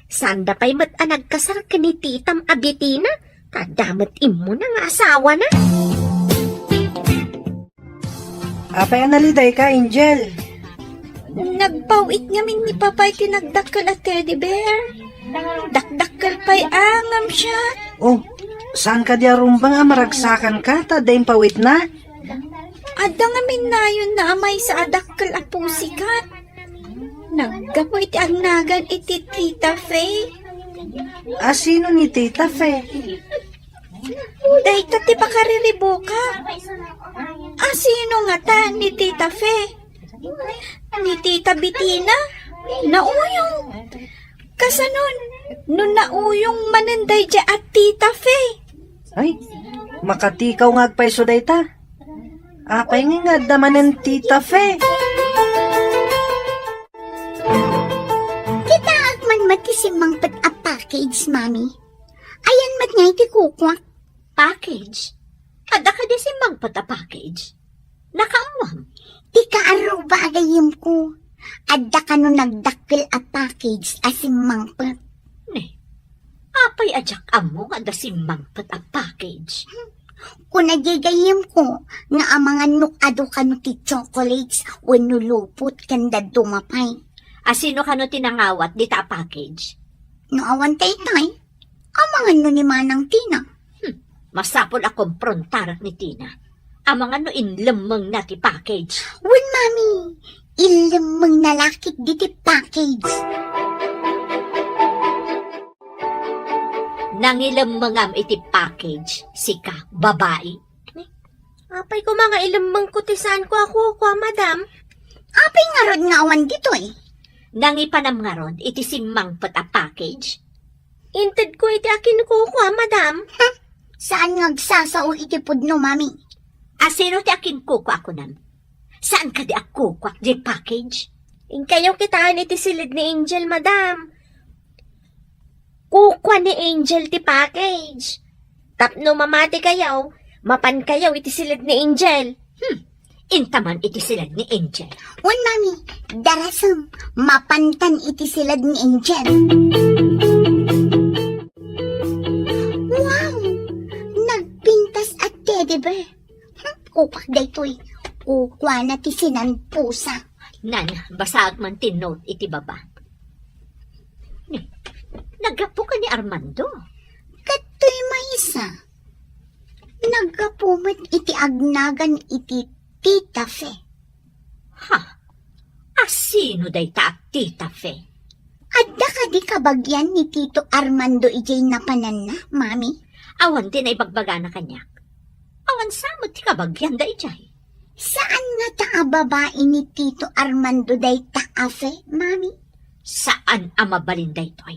sanda pa'y mat anagkasar ka ni Titam Abitina? Kadamat imo na nga asawa na. Apay analiday ka, Angel. Nagpawit ngamin ni Papay tinagdakkel at teddy bear. Dakdakkel pa'y angam siya. Oh, saan ka diya rumbang maragsakan ka? Tadayang pawit na? Ada ngamin na yun na amay sa adakkel a pusikat. Naggapoy ti agnagan iti Tita Faye. Asino ni Tita Faye? Dahita ti pakariribo ka. Asino nga ta ni Tita Faye? Ni Tita Bettina? Nauyong. Kasanon, nun nauyong mananday dya at Tita Faye. Ay, makatikaw nga agpaiso day ta. Apay nga daman ng Tita Faye. Kita agman matisimang pat a package, Mami. Ayan mat nga iti kukwak. Package? Ada ka di si magpata package? Nakaamwam. Ika araw bagayim ko. Adda ka no nagdakkel a package asimang pat. Ne, apay ajak amo ada si magpata package. Kung nagigayim ko nga ang mga nukado ka no ti chocolates o nulupot kanda dumapay. Asino ka no tinangawat di ta package? No awan tay-tay, amangan no ni Manang Tina. Masapol akong prontarak ni Tina. Amangan no inlemeng na ti package. Wen, Mami, ilamang nalakit di ti package. Nangilemengam iti package, sika, babae. Apay ko mga ilamang kutisan ko ako, madam. Apay nga rod nga awan ditoy. Nangipanam nga ron, iti simang pat a package. Inted ko iti akin ko, madam. Saan ngagsasao iti pudno, Mami? Asino ti akin kuko ako nam? Saan ka di ako kwak di package? Kayo kitaan iti silid ni Angel, madam. Kukwa ni Angel ti package. Tapno mamati kayaw, mapan kayaw iti silid ni Angel. Intaman iti silad ni Angel. Wen, Mami, darasam, mapantan iti silad ni Angel. Wow! Nagpintas at teddy bear. Kupak daytoy, kukwa na ti sinanpusa. Nan, basag man tinod iti baba. Nagapo ka ni Armando. Katoy maysa. Nagkapumit iti agnagan iti Tita Fe. Ha? Asino day ta Tita Fe? Adda ka di kabagyan ni Tito Armando ijay napanan na, Mami? Awan din ay bagbaga na kanyak. Awan samot ti kabagyan da ijay. Saan nga ta babae ni Tito Armando day ta Fe, Mami? Saan amabalin day toy?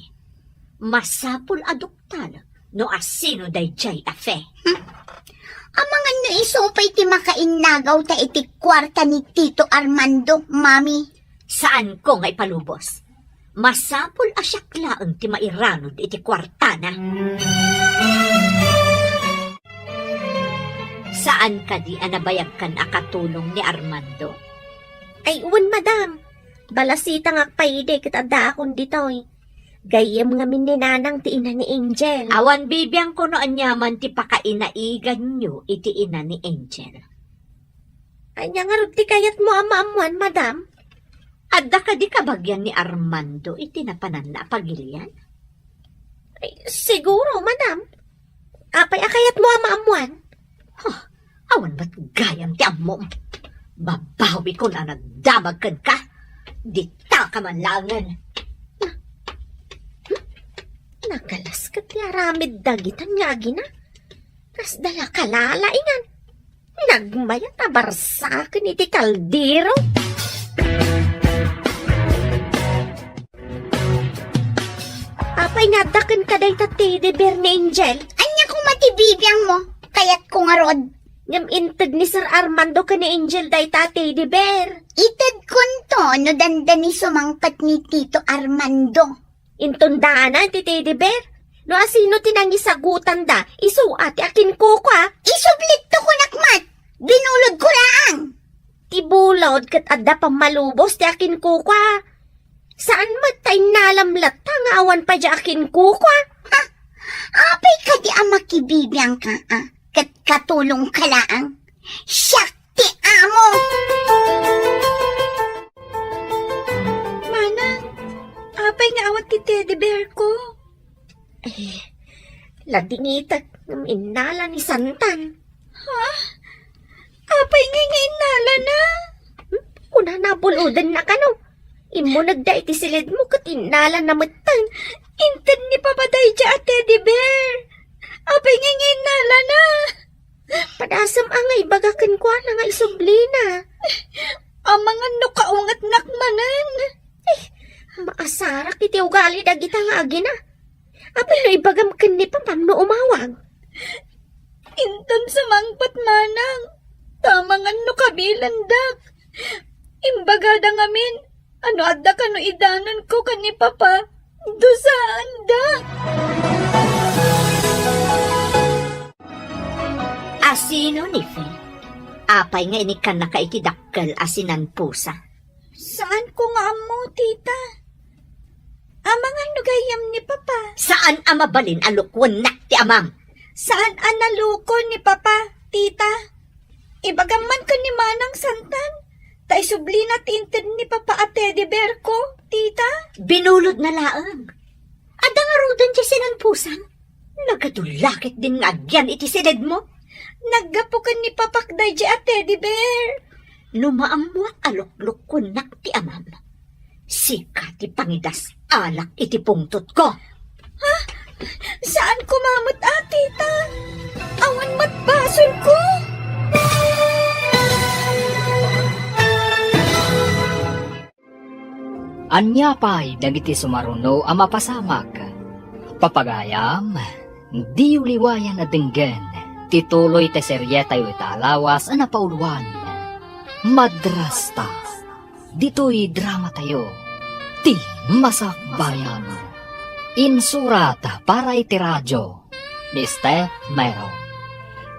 Masapul aduktal no asino day jay afe. Amangan no isopay ti makainagaw ta iti kwarta ni Tito Armando, Mami. Saan ko nga ipalubos? Masapul asyaklaan ti mairanod iti kwartana. Saan ka di anabayag kan akatulong ni Armando? Ay, madam. Balasita nga payde kitanda akong ditoy. Gayam nga mininanang ti ina ni Angel. Awan bibiyang ko no anyaman ti pakainaigan nyo iti ina ni Angel. Anya nga ti kayat mo ama-amuan, madam. Adda ka di kabagyan ni Armando iti napanan na pagilian? Ay, siguro, madam. Apay akayat mo ama-amuan. Awan ba't gayam ti amom? Babawi ko na nagdamagkan ka. Di ta ka man langan. Nagalas ka ti aramid dagitan nga gina. Kas dala kalalaingan. Nagmayat na barsakin iti kaldero. Apay nadakin ka day tati de bear ni Angel. Anya kung matibibiyang mo, kayat ko nga rod. Ngam intag ni Sir Armando ka ni Angel day tati de bear. Itad kunto no danda ni sumangpat ni Tito Armando. Intundaan ti Teddy Bear. No asino tinangi sagutan da, isu ati akin ko ka. Isublit to ko nakmat. Binulod ko lang. Tibulod kat adda pang malubos ti akin ko ka. Saan matay nalamlat nga awan pa di akin ko ka? Apay ka di amakibibiyang ka, kat katulong ka lang. Siyak ti amo. Apay nga awat ti Teddy Bear ko. Ladingitat ng inala ni Santan. Ha? Apay nga inala na? Kuna nabuludan na ka no. Imo nagda iti silid mo kat inala na matang. Inted ni papaday dya at Teddy Bear. Apay nga inala na. Padasam angay bagakan ko na nga isublina. Amangan no kaungat nakmanan. Maasarak iti ugali dagita nga agina. Apay no ibagam kani pa no umawag. Inton sa mangpat manang. Tamangan no kabilandak. Imbagada ngamin. Ano adda ka no idanan ko kani papa. Dusaan da. Asino ni Fe? Apay nga inikan na kaitidakkel asinan pusa. Saan ko nga amo, tita? Amangan nagayam ni papa. Saan amabalin alukwan na ti amam? Saan analuko ni papa, tita? Ibagaman ka ni Manang Santan. Taisubli na tinted ni Papa at Teddy Bear ko, tita. Binulod na laang. Ada nga rodan siya sinanpusan. Nagadulakit din nga agyan iti silid mo. Naggapukan ni Papakday di at Teddy Bear. Numaamwa alukluk ko na ti amam. Sika ti pangidas alak iti pungtot ko. Saan kumamot tita? Awan matbasol ko. Anya pa'y dagiti sumaruno ang mapasamak. Papagayam, di uliwayan na dinggen, tituloy te seryeta yu italawas ang napauluan. Madrasta, dito'y drama tayo, ti masakbayan. Insurat para iti radyo, ni Steph Mero.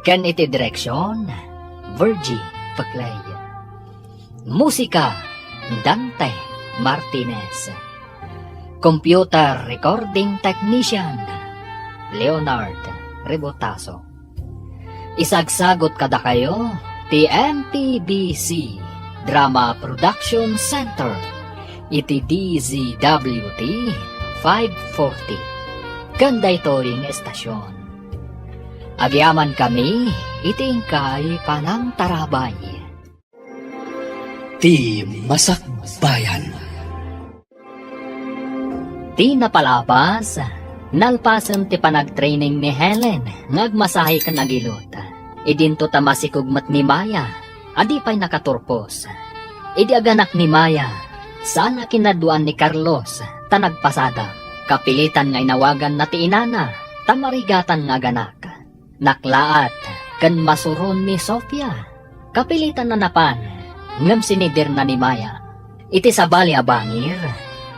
Ken iti direksyon, Virgie Paclay. Musika, Dante Martinez. Computer Recording Technician Leonard Rebotaso. Isagsagot kada kayo ti MPBC Drama Production Center iti DZWT 540 kanda ito'y estasyon. Agyaman kami iti ingkay panang tarabay. Ti Masakbayan. Ti napalabas, nalpasan ti panag-training ni Helen, ngagmasahe ka nagilot. Idinto tamasikugmat ni Maya, adi pa'y nakaturpos. Idi aganak ni Maya, sana kinaduan ni Carlos, tanagpasada. Kapilitan nga inawagan na ti inana, tamarigatan nga ganak. Naklaat, kan masuron ni Sofia. Kapilitan na napan, ngam sinidir na ni Maya. Iti sabali abangir,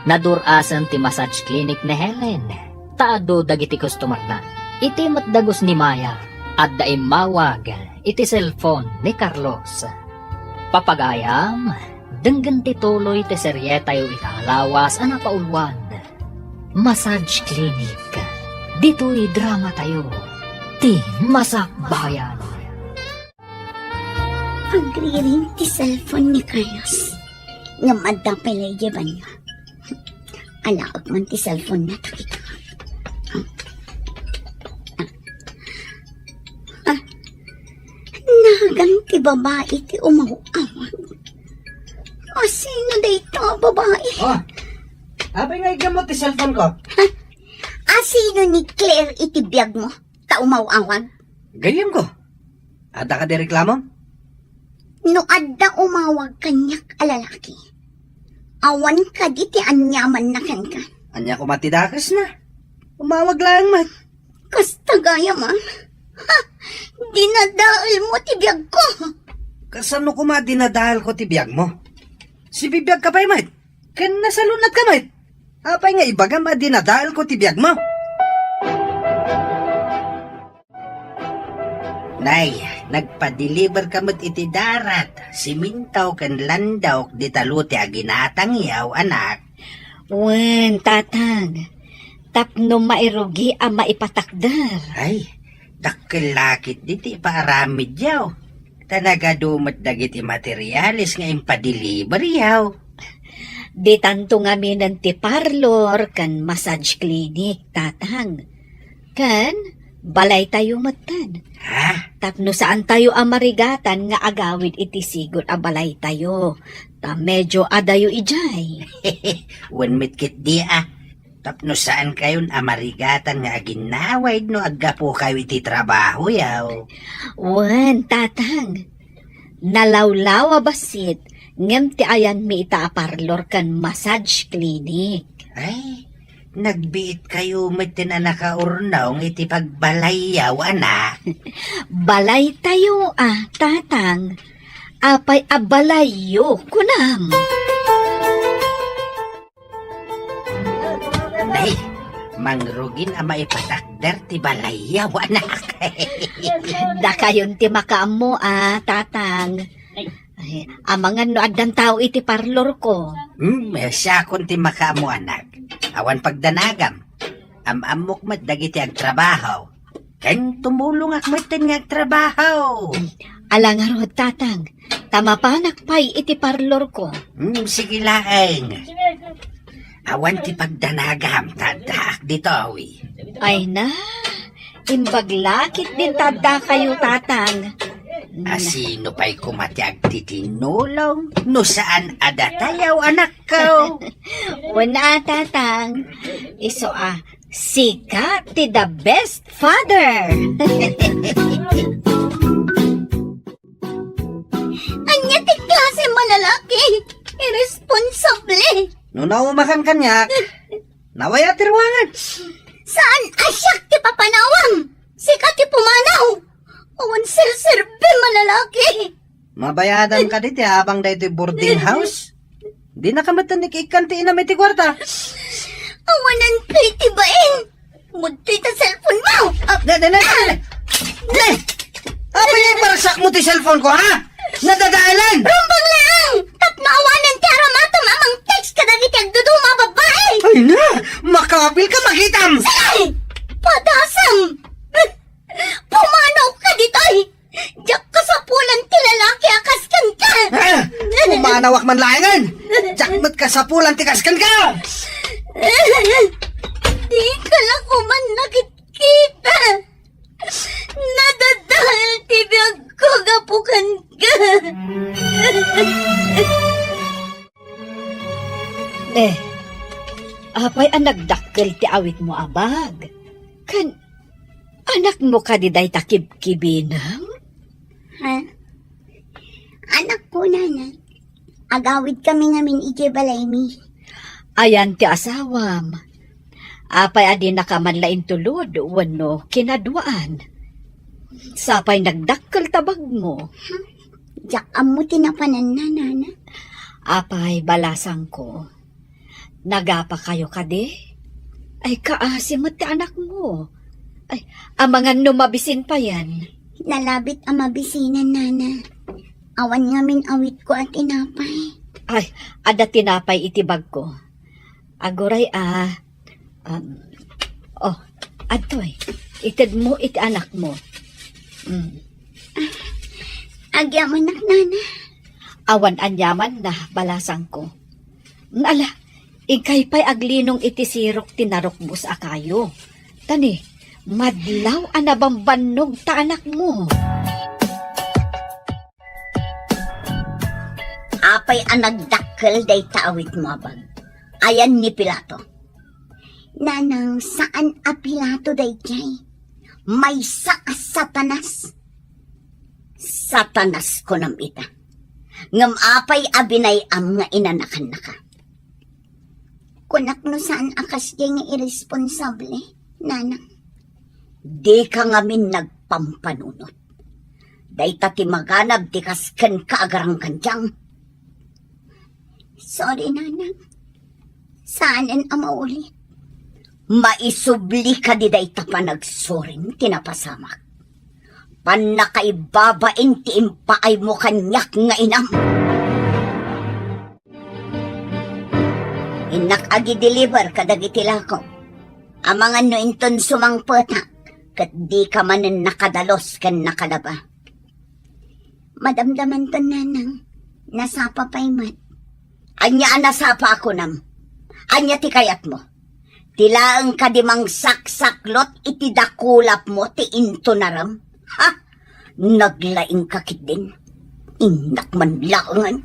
nadurasan ti massage clinic ni Helen. Taado dagiti customer na. Iti matdagos ni Maya at daim mawag iti cellphone ni Carlos. Papagayam, denggan ti tuloy ti seryeta yu italawas ang napaulwan. Massage clinic. Dito'y drama tayo. Ti masakbayan. Pagriring ti cellphone ni Carlos. Ngamadang palayaban niya. Alaag man ti cellphone na takita. Nagang ti babae ti umawawag. Sino da ito babae? Oh, abay nga igamot ti cellphone ko. Sino ni Claire iti biyag mo? Ta umawawag? Gayam ko. Ada ka di reklamo? No adda umawag kanyak alalaki. Awan ka di ti anyaman na kan ka. Anya ko matidakas na. Umawag lang mat. Kasta gaya man. Dinadaal mo ti biyag ko. Kasano ko dinadahal ko ti biyag mo? Si bibiyag ka pa'y mat. Kan nasa lunat ka mat. Apay nga ibaga dinadahal ko ti biyag mo. Nay, nagpa-deliver ka mo't iti darat. Simintaw kan landaw di talo ti aginatang yaw, anak. Wen, tatang. Tapno mairugi ang maipatakdar. Ay, dakkelakit di ti paaramid yaw. Tanagadumat dagiti materialis nga impa-deliver yaw. Di tanto nga minan ti parlor kan massage clinic, tatang. Kan, balay tayo matan. Ha? Tapno saan tayo amarigatan nga agawid iti sigol a balay tayo. Ta medyo adayo ijay. Wan mitkit di Tapno saan kayon amarigatan nga aginawid no aggapo kayo iti trabaho yaw. Wan, tatang. Nalawlawa basit ngem ti ayan mi ita a parlor kan massage clinic. Ay, nagbiit kayo met na nakaurnaw ng iti pagbalayaw, anak. Balay tayo tatang. Apay abalayo kunam. Day, mangrugin ang maipatakder ti balayaw, anak. Da kayon ti makaamo tatang. Ay, amangan no addan tao iti parlor ko. Siya kun ti makaamo, anak. Awan pagdanagam. Amok mat dagiti agtrabaho. Ken tumulong ak mat nga agtrabaho. Alang arod tatang. Tamapanak pa'y iti parlor ko. Sige laeng. Awan ti pagdanagam, tadak dito, awi. Ay na, imbaglakit din tada kayo, tatang. Asino pa'y kumatiag ti tinulong? No saan adatayaw, anak ko? Wala, tatang. Iso sikat ti the best father. Anya ti klase malalaki. Irresponsable. No naumakan kanyak, nawaya tirwangan. Saan asyak ti papanawang? Sikat ti pumanaw. Awan sir-serbe malalaki. Mabayadan ka diti habang dito boarding house. Di na kamatan ni kikan ti inamay ti kwarta. Awanan kay ti bain. Mutoy ta cellphone mo. Apa yung parasak mo ti cellphone ko, ha? Nadadaalan! Rumbang lang. Tapno awanan ti aramatom amang text kadagiti agduduma babae. Ay na! Makabil ka makitam! Ay! Padasam! Pumanaw ka ditoy! Diyak ka sa pulan ti lalaki akaskan ka! Umanawak man layangan! Jakmat ka sa pulan tikaskan ka! Di ka lang kuman nakikita! Nadadahal ti biyag ko gapukan ka! Apay ang nagdakkel ti awit mo, abag. Anak mo ka di day takib-kibinang? Ha? Anak ko, nana. Agawid kami ngamin iti balay mi. Ayan ti asawam. Apay adi nakamanlain tulod, wano kinadwaan. Sapay nagdakkel tabag mo. Diyak amo tinapanan na, nana. Apay balasang ko. Nagapa kayo kadi? Ay kaasim ti anak mo. Ay, amangan numabisin pa yan. Nalabit ang mabisinan, nana. Awan ngamin awit ko at tinapay. Ay, ada tinapay itibag ko. Agoray adtoy. Itid mo iti anak mo. Agyaman nak, nana. Awan anyaman na balasang ko. Ala, ikay pa'y aglinong iti sirok tinarokbus akayo. Tani, madlaw anabambanog ta anak mo. Apay ang nagdakkel day taawit mo, abag. Ayan ni Pilato. Nanang, saan a Pilato day jay? May Satanas. Satanas ko nam ita. Ngam apay abinay am nga inanakan na ka. Kunak no saan akas jay nga irresponsable, nanang. Di ka ngamin nagpampanunot. Day tati maganab di kasken ka agarang kanjang. Sorry, nanang. Saanan ang maulit? Maisubli ka di day tapa nagsoring tinapasamak. Panakaibabain ti impaay mo kanyak nga inam. Inak agi deliver kadagiti lako. Amangan no inton sumangpetak. Kat di ka manen nakadalos kan nakadaba. Madamdaman to, nanang. Nasapa pa'y mat. Anya nasapa ako nam. Anya ti kayat mo. Tilaang ka di mang saksaklot iti dakulap mo ti into naram. Ha? Naglaing kakit din. Inak man laangan.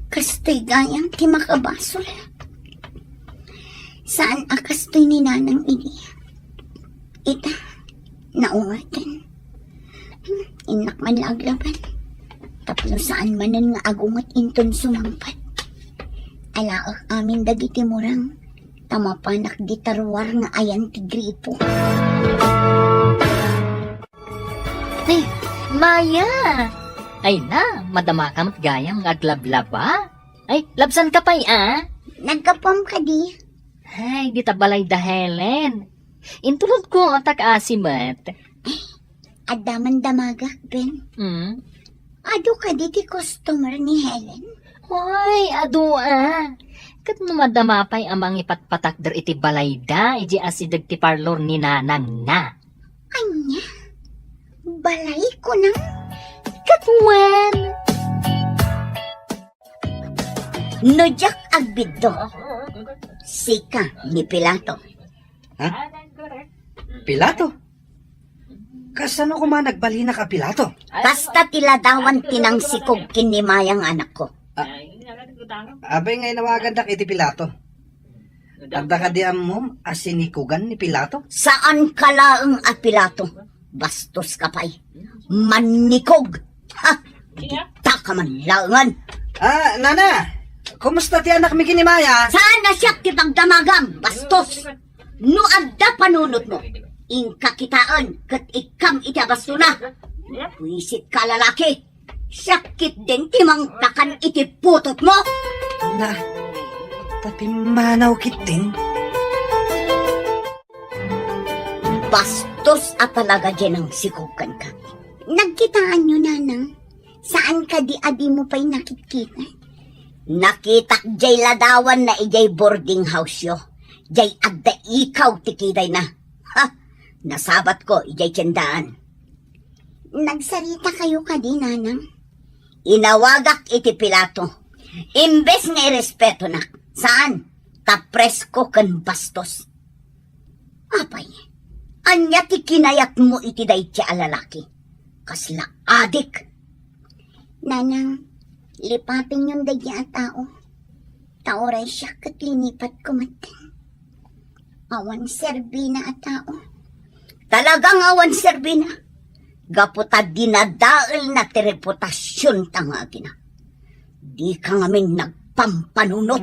Kastoy gayang ti makabasol. Saan akastoy ni nanang ini? Ita, naungatan. Inak man laglaban. Tapno saan manan nga agungat inton sumampat. Alaak amin dagiti murang. Tamapanak gitarwar nga ayan ti gripo. Maya! Ay na, madama ka gayang aglablaba. Ay, labsan ka pa'y Nagkapom ka di. Ay, di tabalay da Helen. Intulod ko ang tak-asimat. Adaman damagak, Ben. Ado ka di ti customer ni Helen. Hoy, ado Kat numadamapay amang ipatpatak der iti balay da, iji asidag ti parlor ni nanang na. Anya? balay ko ng katwan. Nujak agbiddo. Sika ni Pilato. Pilato? Kasano ko man nagbalina ka, Pilato? Kasta tiladawan tinangsikog kinimayang anak ko. Abay ngay nawagan dak iti Pilato. Adda ka di amom asinikugan ni Pilato? Saan kalaang a Pilato? Bastos ka pa'y. Manikog. Ha? Kita ka man langan. Nana! Kumusta ti anak mi kinimaya? Saan na siya tipagdamagam? Bastos. No adda panunot mo. Ingkakitaan kat ikam iti abasto na. Puisit ka lalaki. Sakit din timang takan iti putot mo. Na, tapi manaw kitin. Bastos at talaga dyan ang sikukan ka. Nagkitaan nyo, nanang. Saan ka di adi mo pa'y nakikita? Nakitak jay ladawan na ijay boarding house yo. Jay adda ikaw tikiday na. Ha? Nasabat ko ijay tiyandaan. Nagsarita kayo ka di, nanang. Inawagak iti Pilato. Imbes nga irespeto na. Saan? Tapresko kan bastos. Apay, anya ti kinayat mo iti day ti alalaki. Kasla adik. Nanang, lipatin yung daya tao. Taoray siya kat linipat kumatin. Awan serbina at tao. Talagang awan serbina. Gaputa dinadaal na ti reputasyon tangagi na. Di ka ngamin nagpampanunot.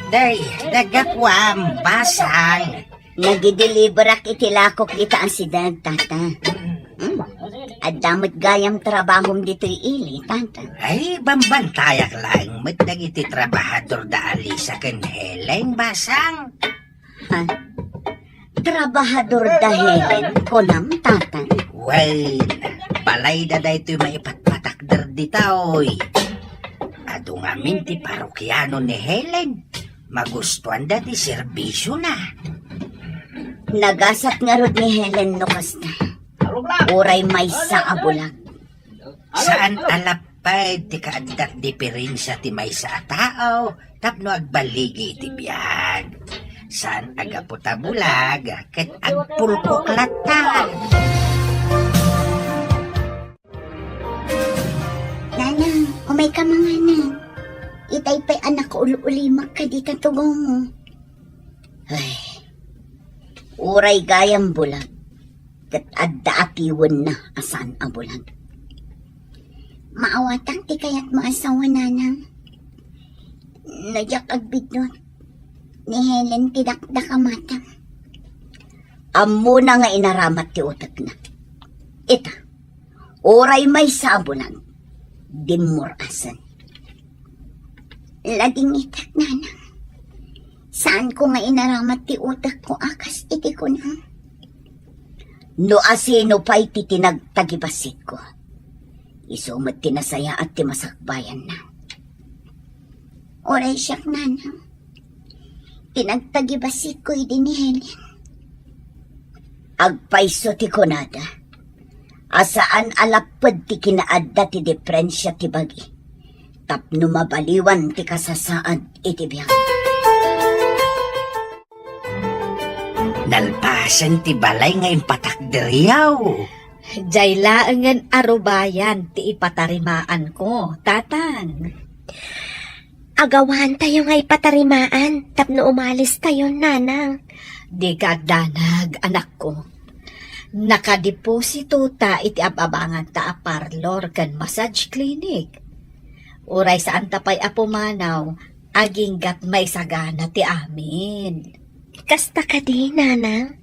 Day, nagakwam, basang. Nagideliver ak itilakok ita ang sidad, tata. At damot gayam trabahom dito ili, tata. Ay, bambantayak lang. Matnag iti trabahador da alisa ken Helen, basang. Ha? Trabahador dahil konam, tata. Well, balay da da ito'y maipatpatakder ditaoy. Ado ngamin ti parokyano ni Helen. Magustuhan da ti serbisyo na. Nagasat nga rod ni Helen no kasta. Uray may sa abulag. Saan alapay ti kaaddak diferensya ti may sa tao tapno agbaligi ti biyag. Saan agaputa bulag ket agpulkok latan. Nanang, umay ka mga na. Itay pa'y anak ko ulu-ulimak ka di tatugong mo. Ay, uray gayam bulag. Ket adda atiwan na asan ang bulag. Maawatang ti kayat mo asawa, nanang. Nadyak agbidot. Ni Helen tidakdak amatang. Amo na nga inaramat ti utak na. Ita, oray may sabunan. Dimurasan. Lading itak, nanang. Saan ko nga inaramat ti utak ko akas iti ko na? No asino pa'y titinagtagibasit ko. Isumat tinasaya at timasakbayan na. Oray siyak, nanang. Tinagtagibasit ko din ni Helen. Agpaiso ti kunada. Asaan alapad ti kinaadda ti diferensya ti bagi. Tapno mabaliwan ti kasasaad iti biyang. Nalpasan ti balay nga impatakderiyaw. Jay laangan arubayan ti ipatarimaan ko, tatang. Agawan tayo nga ipatarimaan, tapno umalis tayo, nanang. Di ka danag, anak ko. Nakadeposito ta iti ababangan ta a parlor kan massage clinic. Uray saan tapay apumanaw, aginggat may sagana ti amin. Kasta ka di, nanang.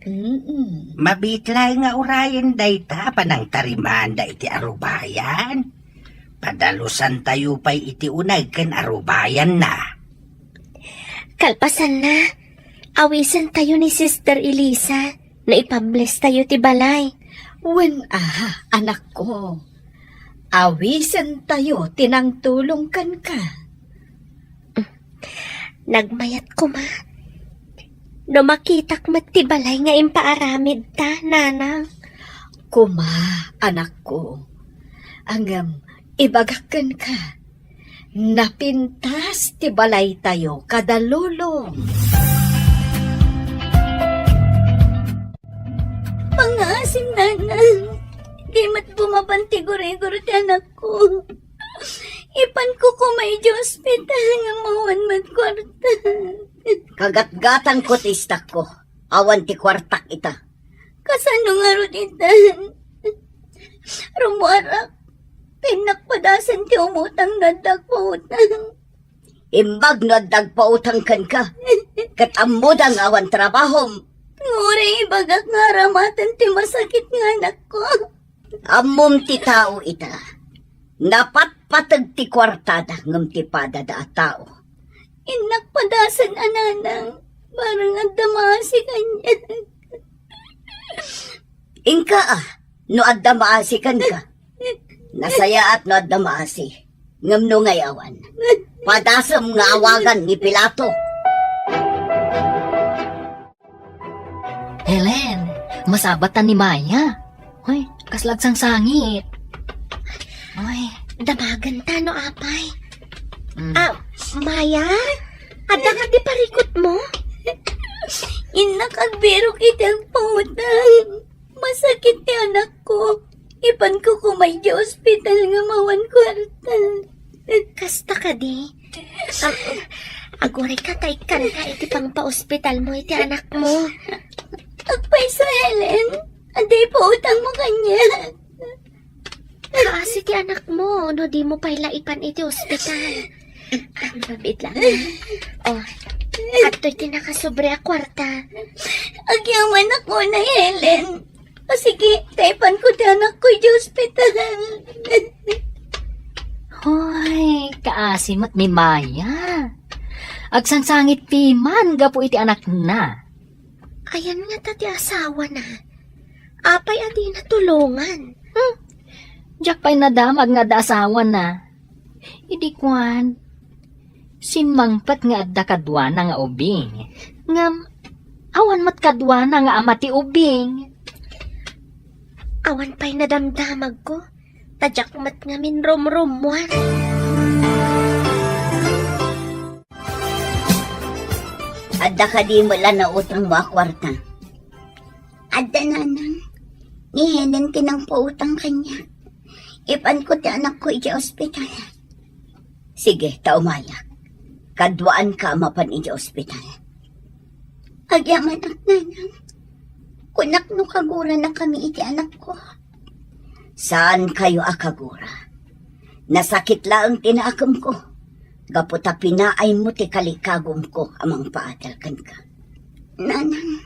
Mabitlay nga urayan dayta panang tariman da iti arubayan. Padalusan tayo pa'y iti unay ken arubayan na. Kalpasan na. Awisan tayo ni Sister Elisa na ipabless tayo ti balay. Wen anak ko. Awisan tayo tinang tulong kan ka. Nagmayat ko, ma. No makitak magtibalay nga impaaramid ta, nanang. Kuma, anak ko. Angam, ibagakan ka. Napintas ti balay tayo kadalulong. Pangasim, nanang. Di mat bumabanti gure-gure ti anak ko. Ipan ko kumay di ospital nga mawan mat kwarta. Kagatgatan ko ti istak ko. Awan ti kwartak ita. Kasano nga ro ditan? Rumuarak. Pinakpadasan ti umutang nadag pautang. Imbag no dagpautang kan ka. Katamudang awan trabahom. Nguray ibagak nga ramatan ti masakit nga anak ko. Amom ti tao ita. Napatpatag ti kwartada ngam ti pada da tao. Inakpadasan ananang. Parang agdamasi kanya. Ingka no addamaasikan ka. Nasaya at no addamaasi. Ngam no ngayawan. Padasam nga awagan ni Pilato. Helen, masabatan ni Maya. Hoy, kaslagsang sangit. Hoy, Damagan ta no, apay. Maya? Ada ka di parikot mo? Inakagbiro kitang pautang. Masakit ti anak ko. Ipan ko kumay di ospital nga mawan kwarta. Kasta ka di. Agore ka kay kan ka iti pang pa-ospital mo iti anak mo. Agpay sa Helen. Anday pautang mo kanya. Kaasi ti anak mo, no di mo pailaipan iti ospital. Mabit lang. At to'y tinakasobre a kwarta. Agyaman ako na Helen. O sige, taipan ko ti anak ko di ospital. hoy, kaasimat ni Maya. Agsangsangit ti man, gapo iti anak na. Ayan nga ta ti asawa na. Apay adi na tulungan. Diyak pa'y nadamag nga da asawa na. Idi kwan, sinmangpat nga adda kadwana nga ubing. Ngam, awan mat kadwana nga amati ubing. Awan pa'y nadamdamag ko. Tadyak mat nga min rom-romwan. Adda ka di mula na utang mo kwarta. Adda nanang. Ni Helen tinang pautang kanya. Ipan ko ti anak ko iti ospital. Sige, taumayak. Kadwaan ka mapan iti ospital. Agyaman ak nanang. Kunak no kagura na kami iti anak ko. Saan kayo akagura? Nasakit lang tinaakam ko. Gaputa pinaay mo ti kalikagom ko amang paadalkan ka. Nanang,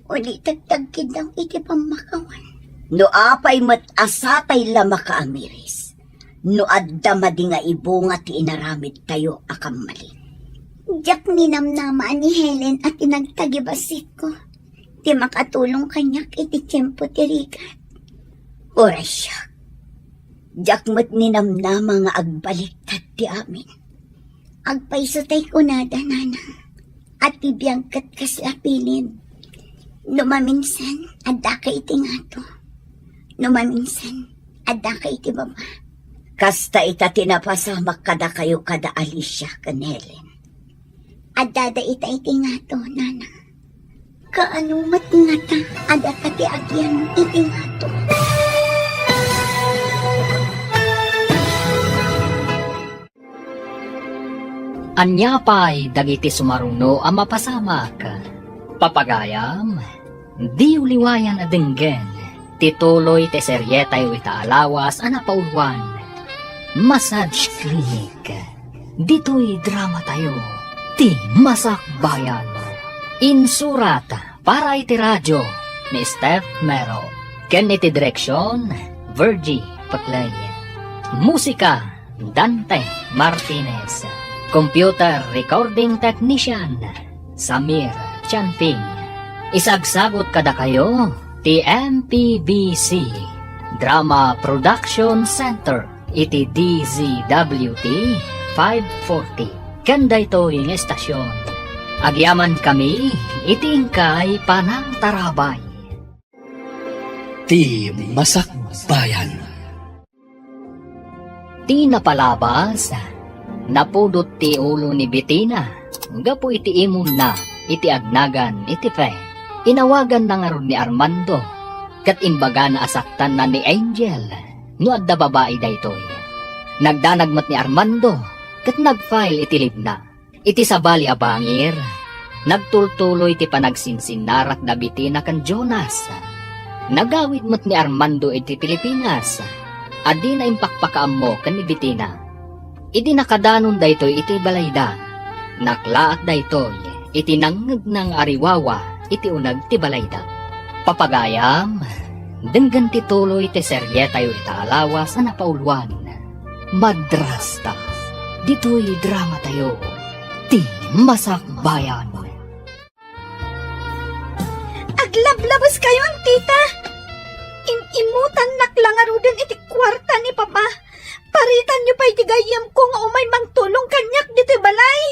uli tagtagkid daw iti pamakawan. No apay mat asatay lama ka amiris. No adda madi nga ibunga ti inaramid tayo akam mali. Diyak ninamnamaan ni Helen at inagtagibasit ko. Di makatulong kanyak iti tiyempo ti rigat. Oray siya. Diyak mat ninamnama nga agbaliktad ti amin. Agpaisatay ko nada, nanang. At ibiyangkat kaslapilin. Numaminsan, adda ka iti ngato. Numaminsan, adda ka iti baba. Kasta ita tinapasamak kada kayo kada Alicia kan Helen. Adda da ita iti ngato, nanang. Kaano matngata, adda ka ti agyan iti ngato. Anyapay, dagiti sumaruno ang mapasamak. Papagayam, di uliwayan a dinggen. Tituloy te seryetay wita alawas anapaulwan. Massage Clinic. Dito'y drama tayo. Ti Masakbayan. Insurat para iti radyo ni Steph Mero. Ken iti direksyon, Virgie Paclay. Musika, Dante Martinez. Computer Recording Technician, Samir Chanping. Isagsagot kada kayo, TMPBC, Drama Production Center, iti DZWT 540. Kanda ito yung estasyon. Agyaman kami, iting kay Panang Tarabay. Ti Masakbayan. Ti napalabas, napudot ti ulo ni Bitina, gapo iti imon na, iti agnagan, iti fe. Inawagan na nga ron ni Armando, kat imbaga na asaktan na ni Angel, no adda babae daytoy. Nagdanagmat ni Armando, kat nagfile iti libna. Iti sabali abangir, nagtultuloy ti panagsinsinarat na Bitina kan Jonas. Nagawid mo't ni Armando iti Pilipinas, adi na impakpakaam mo kan ni Bitina. Iti nakadanon daytoy iti balayda, naklaat daytoy iti nangag ng ariwawa iti unag ti balayda. Papagayam, denggan ti tuloy ti serye tayo itaalawa sa napauluan. Madrasta, dito'y drama tayo, ti Masakbayan. Aglablabas kayo ang tita. Imutan naklangarudan iti kwarta ni papa. Paritan niyo pa iti gayam ko nga umay mangtulong kanyak dito balay.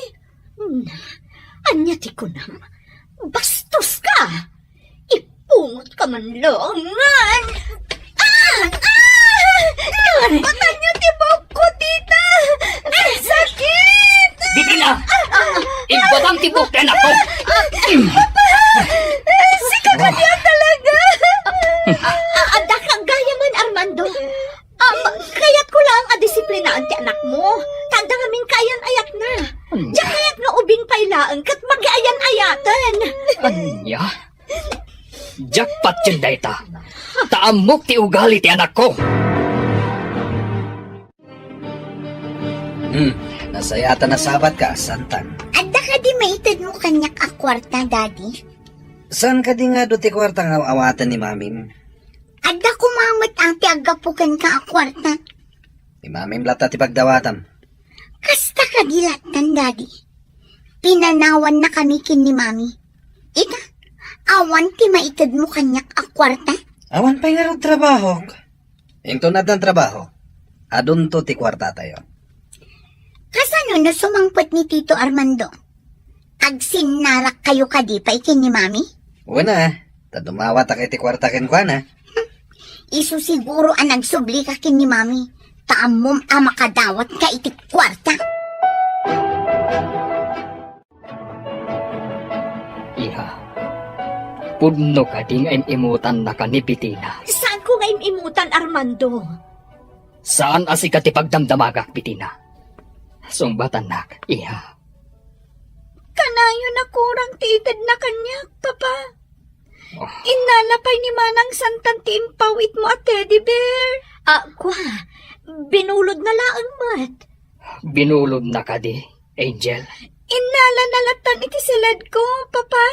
Anya ti kunam, bastos ka! Ipungot ka man longan! Matan niyo ti buhok ko, tita. Ang sakit. Bitina! Ibutang tibok na ako! Sika ka niya talaga. Ada kang gaya man, Armando. Kaya't ko lang adisiplinaan ti anak mo. Tanda ngamin kayan ayat na. Diyan kaya't nga ubing pailaan kat mag-ayan-ayatan. Anya? Jackpot yun dayta. Taamok ti ugali ti anak ko. Nasayata na sabat ka, Santan. Adda ka di maitid mo kanyak a kwarta, daddy? Saan ka di nga do ti kwarta nga awatan ni mamim? Adda kumamot ati agapukan ka a kwarta. Ni mamim lata ti pagdawatam. Kasta ka dilatan, daddy. Pinanawan na kami kin ni mami. Ita, awan ti maitid mo kanyak a kwarta? Awan pa nga rin trabaho. Ingto na ng trabaho. Adun to ti kwarta tayo. Kasano na sumangpot ni Tito Armando? Agsinnarak kayo kadi pa ikin ni mami? Una, tadumawa ta kay ti kwarta ken kwa na. Isu siguro ang nagsubli ka kin ni mami. Taamom a makadawat ka iti kwarta. Iha, pudno ka di nga imutan na ka ni Bitina. Saan ko nga imutan, Armando? Saan asi ka ti pagdamdamagak, Bitina? Sumbatan nak, iha. Kanayo na kurang tiitid na kanyak, papa. Oh. Inalapay ni Manang Santan ti impawit mo at teddy bear. Kwa, binulod na laang mat. Binulod na ka di, Angel. Inalanalatan iti silad ko, papa.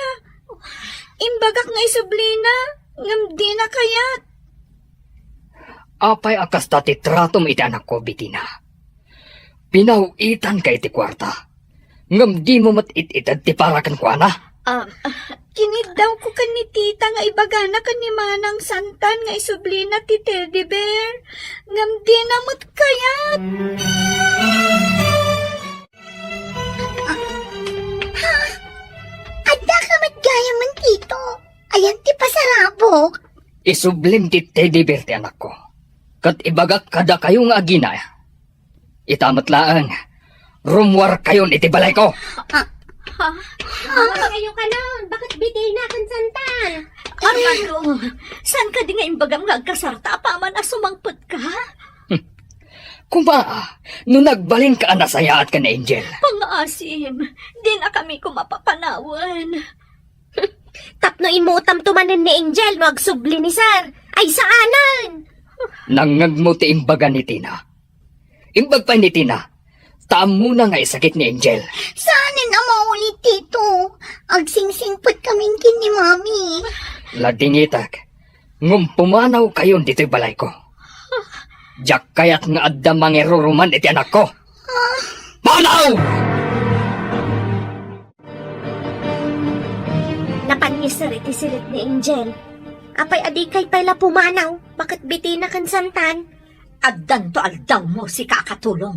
Imbagak nga isublina, ngam di na kayat. Apay akas tati tratom iti anak ko, Bitina. Pinawitan ka iti kwarta. Ngam di mo mat-it-itad ti parakan ko, ana. Kinidaw ko kan ni tita nga ibagana kan ni Manang Santan nga isublina ti teddy bear. Ngam di na mo't kayat. Adda ka matgaya man, Tito. Ayan ti pasarabok. Isublim ti teddy bear ti anak ko. Kat ibagak kada kayo nga agina. Itamat laang, rumwar kayon iti balay ko. Kayo ka nun. Bakit Bitina kan Santan? Armando, saan ka di nga imbagam nga agkasarta paman a sumangpot ka? Kumaa, no nagbalin ka nasayaat ka na Angel. Pangaasim, di na kami kumapapanawan. Tapno imutam tumanin ni Angel, wag subli ni Sar. Ay saanan? Nangag mo ti imbaga ni Tina. Imbag pa ni Tina, taam muna nga isakit ni Angel. Saanin ang maulit, Tito? Agsingsingpot kaming kin ni mami. Ladingitak, ngum pumanaw kayon dito'y balay ko. Diyak kayat nga adda mangiruruman iti anak ko. Panaw! Napangisar iti sirit ni Angel. Apay adikay pala pumanaw. Bakit Bitina kan Santan? Addan to aldaw mo si kakatulong.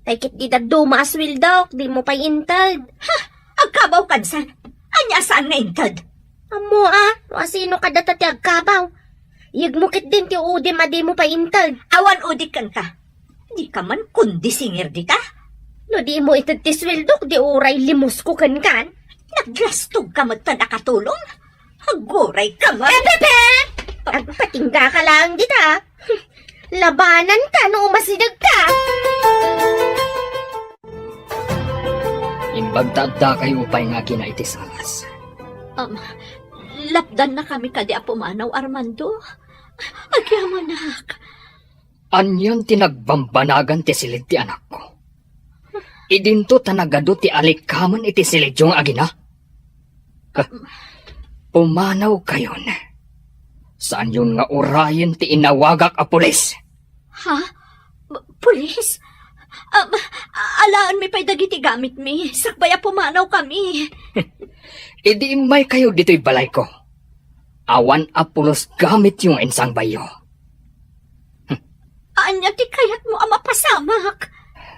Taykit di daddo maaswil daw. Di mo pa'y intad. Ang agkabaw kansan. Anya saan nga intad? Amo no asino ka data ti agkabaw. Yagmukit din ti udi madi mo pa intad. Awan udik kan ka. Di ka man kundi singer di ka. No di mo itad ti sweldo, di uray limos ko kan. Naglastog ka magta nakatulong. Haguray ka man. Pepe! Agpatingga ka lang dita. Labanan ka no umasidag ka. Imbagdadda kayo upay nga kinaitisalas. Lapdan na kami kadi apumanaw, Armando. Agyamanak. Anyan tinagbambanagan ti silid ti anak ko. Idinto tanagado ti alikaman iti silid yung agina. Pumanaw kayon. Saan yun nga urayan ti inawagak a pulis? Ha? Pulis? Alaan mi pa'y dagiti gamit mi. Sakbaya pumanaw kami. Idi may kayo dito'y balay ko. Awan a pulos gamit yung insang bayo. Anya ti kayat mo ama pasamak.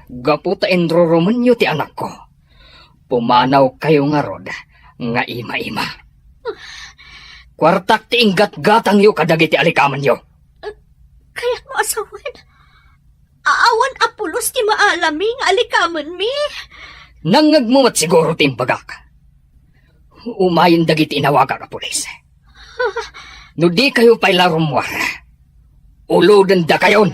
Gaputa enroromanyo ti anak ko. Pumanaw kayo nga rod, nga ima-ima. Kwartak ti inggat-gatang yu kadagiti alikaman yu. Kayat mo asawan. Aawan apulos ti maalaming alikaman mi. Nangagmumat siguro ti imbagak. Umayin dagiti inawaga ka pulis. No di kayo pa'y larumwar. Ulodan da kayon.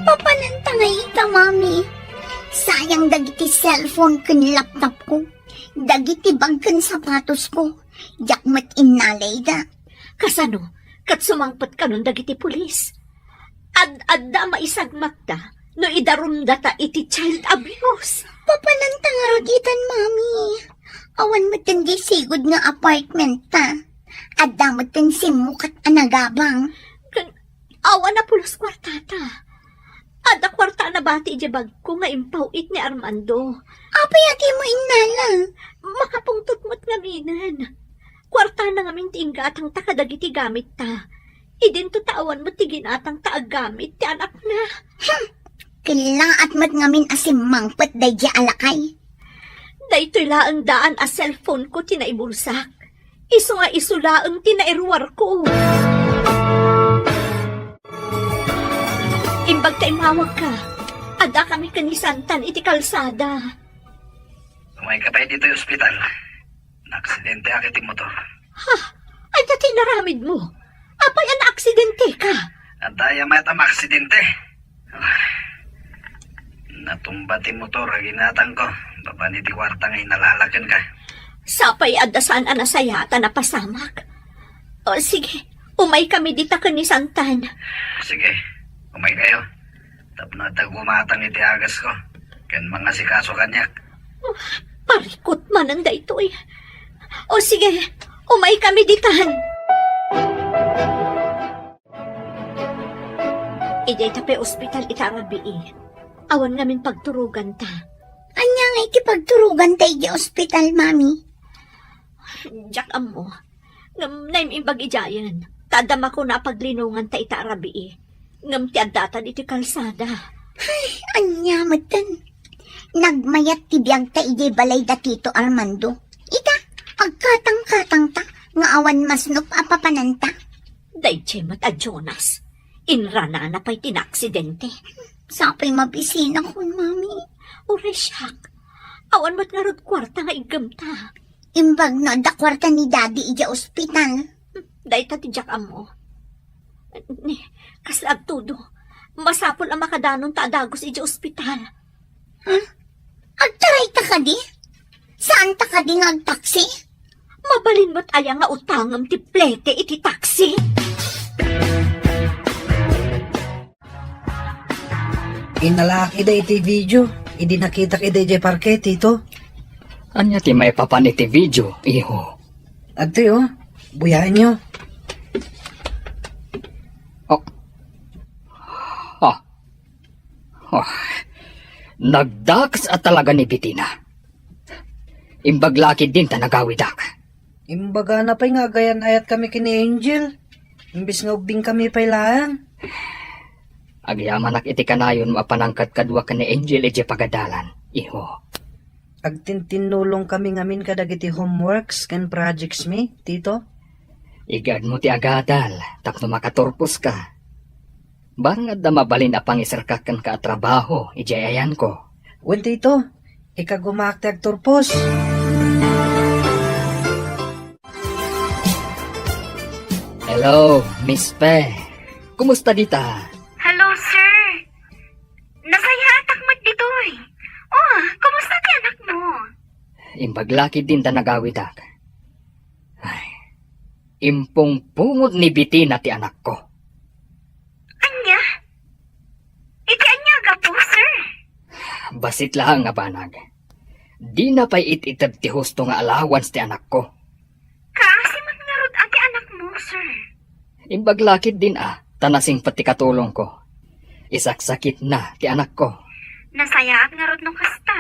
Papanantangay ka, Mami. Sayang dagiti cellphone kan laptop ko. Dagiti bag kan sapatos ko. Yakmat inalay da. Kasano? Kat sumangpat ka nun dagiti pulis. Ad-adda maisagmak da. No idarum data iti child abuse. Papanantang arugitan, Mami. Awan mo di sigod nga apartment ta. At damot ten simukat anagabang. Awan na pulos kwartata. Ada kwarta na bati iti bag ko nga impawit ni Armando. Apay ati mo inala. Makapungtot mo't nga minan. Kwarta na nga mintinggatang takadagiti gamit ta. Idinto tawan mo ti ginatang taaggamit ti anak na. Kilaat mat ngamin asimangpat day di alakay. Daytoy laang daan a cellphone ko tinaibulsak. Iso nga isulaang tinairwar ko. Imbag ta imawag ka. Ada kami kanisantan iti kalsada. Umay ka pa dito yung ospital. Naaksidente akit yung motor. Ha? Ay dati naramid mo. Apay an aksidente ka. At daya mayat ang aksidente. Natumba ti motor, ginatang ko. Baba ni ti kwarta nga inalalakan ka. Sapay adasan anasayata na pasamak. O sige, umay kami dita kanisantan. Sige, umay kayo. Tapno at gumatang iti agas ko. Ken mga sikaso kanyak. Parikot man ang daytoy. O sige, umay kami ditan. Iday tape ospital itarabi. Awan ngamin pagturugan ta. Anya nga ikipagturugan tayo di ospital, Mami. Jack amo, ngam naim imbag ijayan. Tadama ko na paglinungan ta itarabi. Ngam ti adatan iti kalsada. Ay, anya matan. Nagmayat ti biyag ta iti balay da Tito Armando. Ita, agkatang-katang ta, nga awan masnop apapananta. Dayjay mat a Jonas. Inrana na pa'y tinaksidente. Sapay mabisina ko, Mami. Uray siyak. Awan mat nga rod kwarta nga igamta. Imbag no, da kwarta ni Daddy ija ospital. Day ta ti Jack amo. Ni, kaslag tudo. Masapol ang makadanon ta adagos ija ospital. Ha? Agtaray ta ka di? Saan ta ka di nagtaksi? Mabalin mo't aya nga utangam ti plete iti taksi. Inalaki da iti video. Idi nakita ki DJ Parket ito. Anya ti may papan iti video, iho. Agto yo, buyahan nyo. Nagdakas at talaga ni Bitina. Imbaglakid din ta nagawidak. Imbaga na pa'y nga gayan ayat kami kini Angel. Imbis nga ubing kami pa'y lang. Agyaman iti kanayon mapanangkat kadwa ka ni Angel iti pagadalan, iho. Agtintinulong kami ngamin kadagiti homeworks ken projects mi, tito. Igad mo ti agadal, tapno makaturpos ka. Barangad na mabalin a pangisarkak kan ka trabaho, ijayayan ko. Wen tito, ikagumakti agturpos. Hello, Miss Pe. Kumusta dita? Hello, sir. Nasayatak mat ditoy. Oh, kumusta ti anak mo? Imbaglaki din ta nagawidak. Ay, impong pungod ni Bitina ti anak ko. Anya? Iti anya gapo, sir. Basit lang nga banag. Di na pa'y ititad ti husto nga allowance ti anak ko. Kaasimat nga rod ati anak mo, sir. Imbaglakid din tanasing pati katulong ko. Isaksakit na ti anak ko. Nasayaat nga rod no kasta.